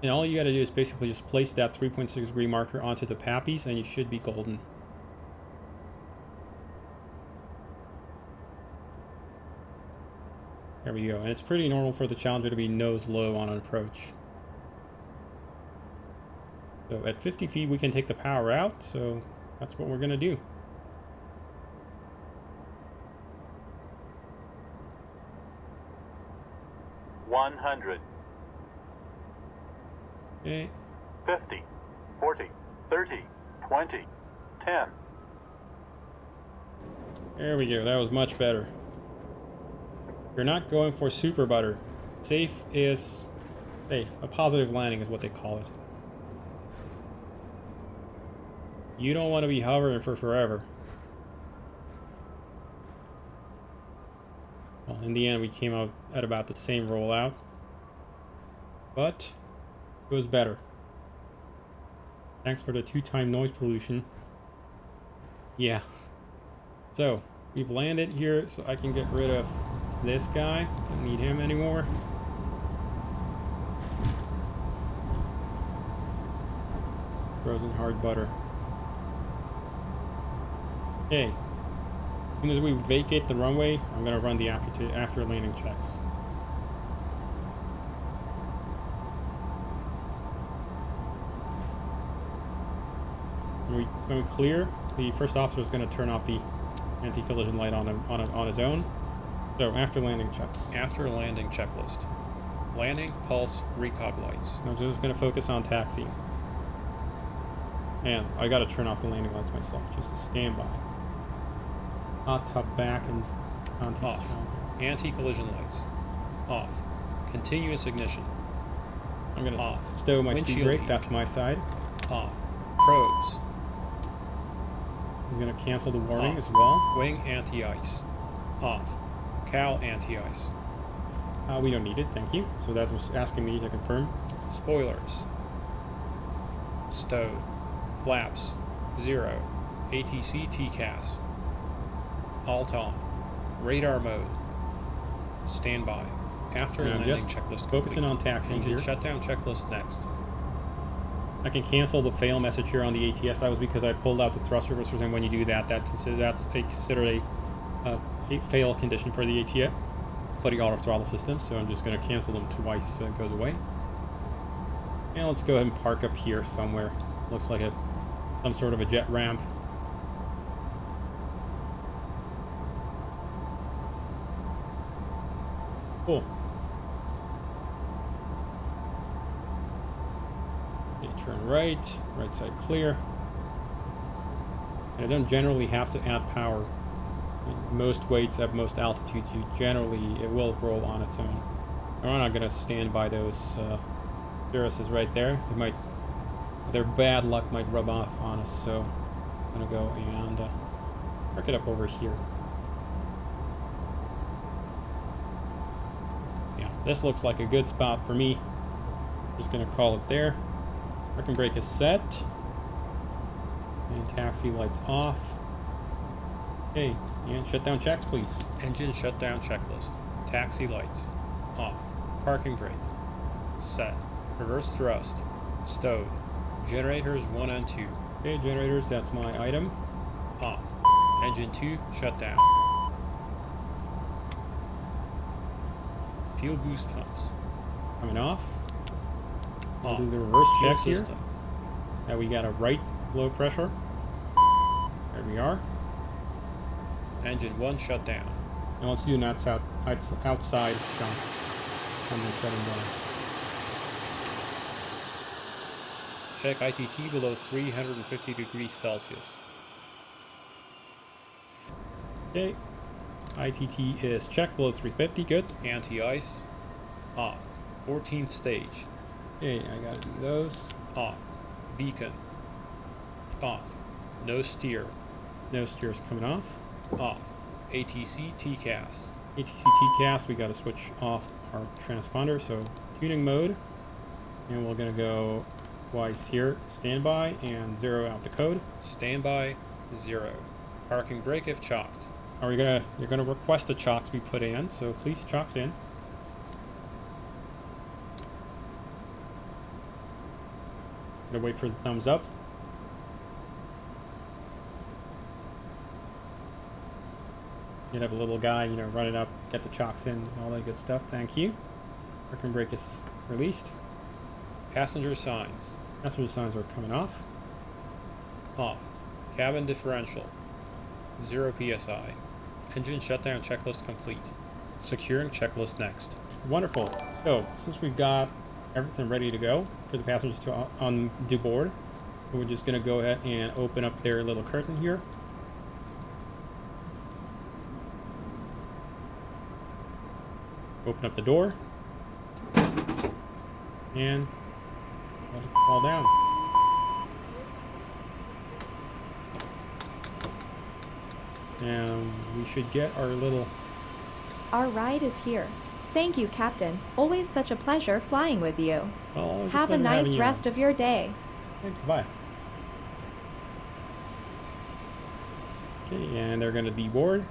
And all you gotta do is basically just place that 3.6 degree marker onto the pappies and you should be golden. There we go. And it's pretty normal for the Challenger to be nose low on an approach. So at 50 feet we can take the power out, so that's what we're gonna do. $100. Okay. 50, 40, 30, 20, 10. There we go. That was much better. You're not going for super butter. Safe is safe. A positive landing is what they call it. You don't want to be hovering for forever. Well, in the end, we came out at about the same rollout. But it was better. Thanks for the 2-time noise pollution. Yeah. So, we've landed here, so I can get rid of this guy. Don't need him anymore. Frozen hard butter. Okay. As soon as we vacate the runway, I'm going to run the after landing checks. When we clear, the first officer is going to turn off the anti-collision light on his own. So after landing checks. After landing checklist. Landing, pulse, recog lights. I'm just gonna focus on taxi. And I gotta turn off the landing lights myself. Just stand by. Hot tub back and onto Off. Anti-collision lights. Off. Continuous ignition. I'm gonna Off. stow my speed Windshield brake. heat. That's my side. Off. Probes. I'm gonna cancel the warning Off. as well. Wing anti-ice. Off. Cowl anti-ice. We don't need it, thank you. So that was asking me to confirm. Spoilers. Stowed. Flaps. 0. ATC TCAS. Alt on. Radar mode. Standby. After And I'm landing just checklist focusing complete. on taxiing Engine here. shutdown checklist next. I can cancel the fail message here on the ATS. That was because I pulled out the thrust reversers, and when you do that, that's considered a fail condition for the ATS, for the auto throttle system. So I'm just going to cancel them twice so it goes away. And let's go ahead and park up here somewhere. Looks like some sort of a jet ramp. Cool. Okay, turn right side clear. And I don't generally have to add power. In most weights at most altitudes, it will roll on its own. And we're not going to stand by those Cirruses right there. Their bad luck might rub off on us, so I'm going to go and park it up over here. Yeah, this looks like a good spot for me. Just going to call it there. Parking brake is set. And taxi lights off. Okay, and shutdown checks, please. Engine shutdown checklist. Taxi lights. Off. Parking brake. Set. Reverse thrust. Stowed. Generators 1 and 2. Okay, generators, that's my item. Off. Engine 2 shut down. Fuel boost pumps. Coming off. I'll Off. do the reverse Fuel check here. system. Now we got a right low pressure. There we are. Engine 1 shut down. And let's do an outside shot. I'm going to shut him down. Check ITT below 350 degrees Celsius. Okay. ITT is checked below 350. Good. Anti-ice. Off. 14th stage. Okay, I gotta do those. Off. Beacon. Off. No steer. No steers coming off. Off. ATC TCAS. ATC TCAS, we gotta switch off our transponder, so tuning mode. And we're gonna go twice here. Standby and 0 out the code. Standby 0. Parking brake if chalked. You're gonna request the chocks be put in, so please chocks in. Gonna wait for the thumbs up. You'd have a little guy, running up, get the chocks in, and all that good stuff. Thank you. Parking brake is released. Passenger signs. Passenger signs are coming off. Off. Cabin differential. 0 PSI. Engine shutdown checklist complete. Securing checklist next. Wonderful. So, since we've got everything ready to go for the passengers to on board, we're just going to go ahead and open up their little curtain here. Open up the door. And let it fall down. And we should get our little... Our ride is here. Thank you, Captain. Always such a pleasure flying with you. Well, always Have a pleasure having nice you rest on. of your day. Thank you. Bye. Okay, and they're going to deboard.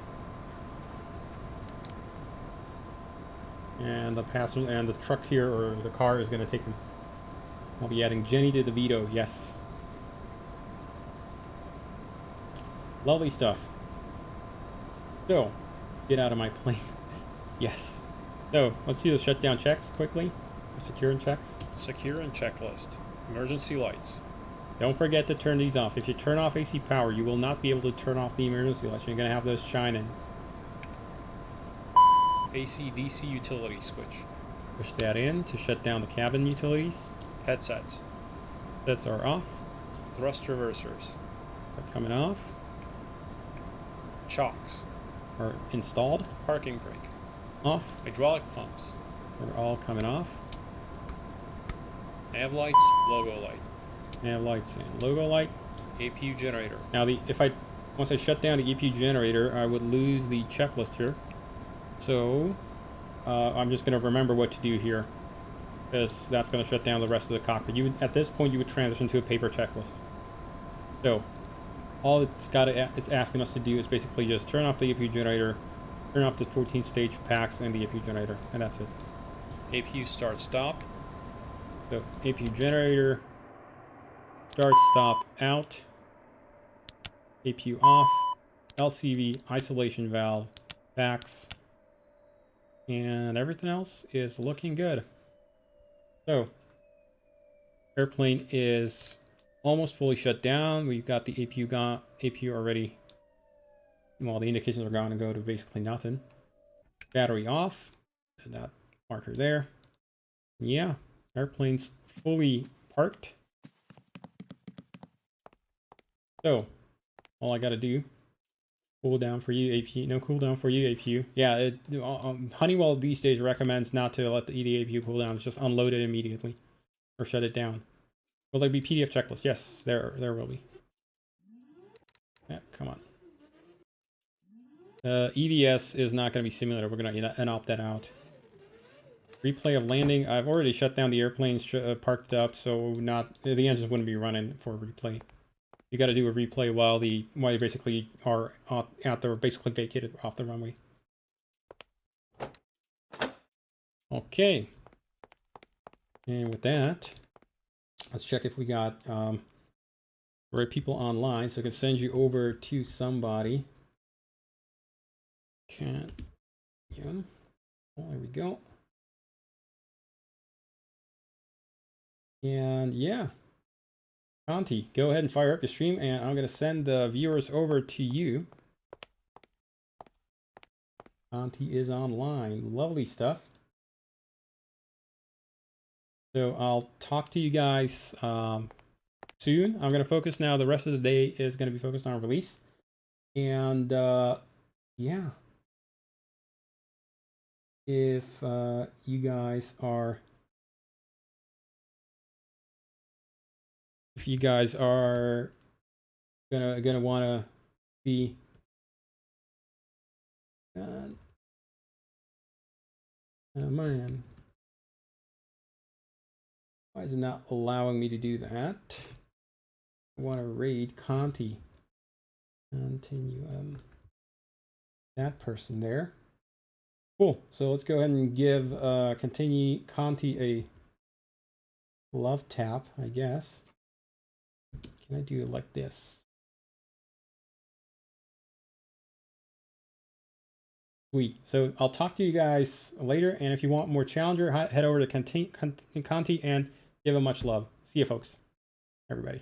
And the passenger and the truck here, or the car, is going to take them. I'll be adding Jenny to the Vito. Yes. Lovely stuff. So, get out of my plane. Yes. So, let's do the shutdown checks quickly. Secure checks. Secure and checklist. Emergency lights. Don't forget to turn these off. If you turn off AC power, you will not be able to turn off the emergency lights. You're going to have those shining. AC DC utility switch. Push that in to shut down the cabin utilities. Headsets. Sets are off. Thrust reversers. Are coming off. Chocks. Are installed. Parking brake. Off. Hydraulic pumps. Are all coming off. Nav lights. Logo light. Nav lights and logo light. APU generator. Now once I shut down the EPU generator, I would lose the checklist here. So I'm just going to remember what to do here, because that's going to shut down the rest of the cockpit. At this point, you would transition to a paper checklist. So all it's asking us to do is basically just turn off the EPU generator, turn off the 14 stage packs and the EPU generator, and that's it. APU start stop. So APU generator, start stop out, APU off, LCV isolation valve, packs, and everything else is looking good. So airplane is almost fully shut down. We've got the APU already. Well, the indications are going to go to basically nothing. Battery off. And that marker there. Yeah, airplane's fully parked. So all I got to do, cool down for you, APU. No cooldown for you, APU. Yeah, Honeywell these days recommends not to let the APU cool down. It's just unload it immediately or shut it down. Will there be PDF checklist? Yes, there will be. Yeah, come on. EVS is not going to be simulator. We're going to opt that out. Replay of landing. I've already shut down the airplanes parked up, so the engines wouldn't be running for replay. You got to do a replay while you basically are out there, basically vacated off the runway. Okay. And with that, let's check if we got the right people online, so I can send you over to somebody. Can't. Yeah. Oh, there we go. And yeah. Conti, go ahead and fire up your stream, and I'm going to send the viewers over to you. Conti is online. Lovely stuff. So I'll talk to you guys soon. I'm going to focus now. The rest of the day is going to be focused on release. And yeah. If you guys are gonna want to see oh man, why is it not allowing me to do that? I want to raid Conti. Continue that person there. Cool. So let's go ahead and give Conti a love tap, I guess. Can I do it like this? Sweet. So I'll talk to you guys later, and if you want more Challenger, head over to Conti and give him much love. See you, folks. Everybody.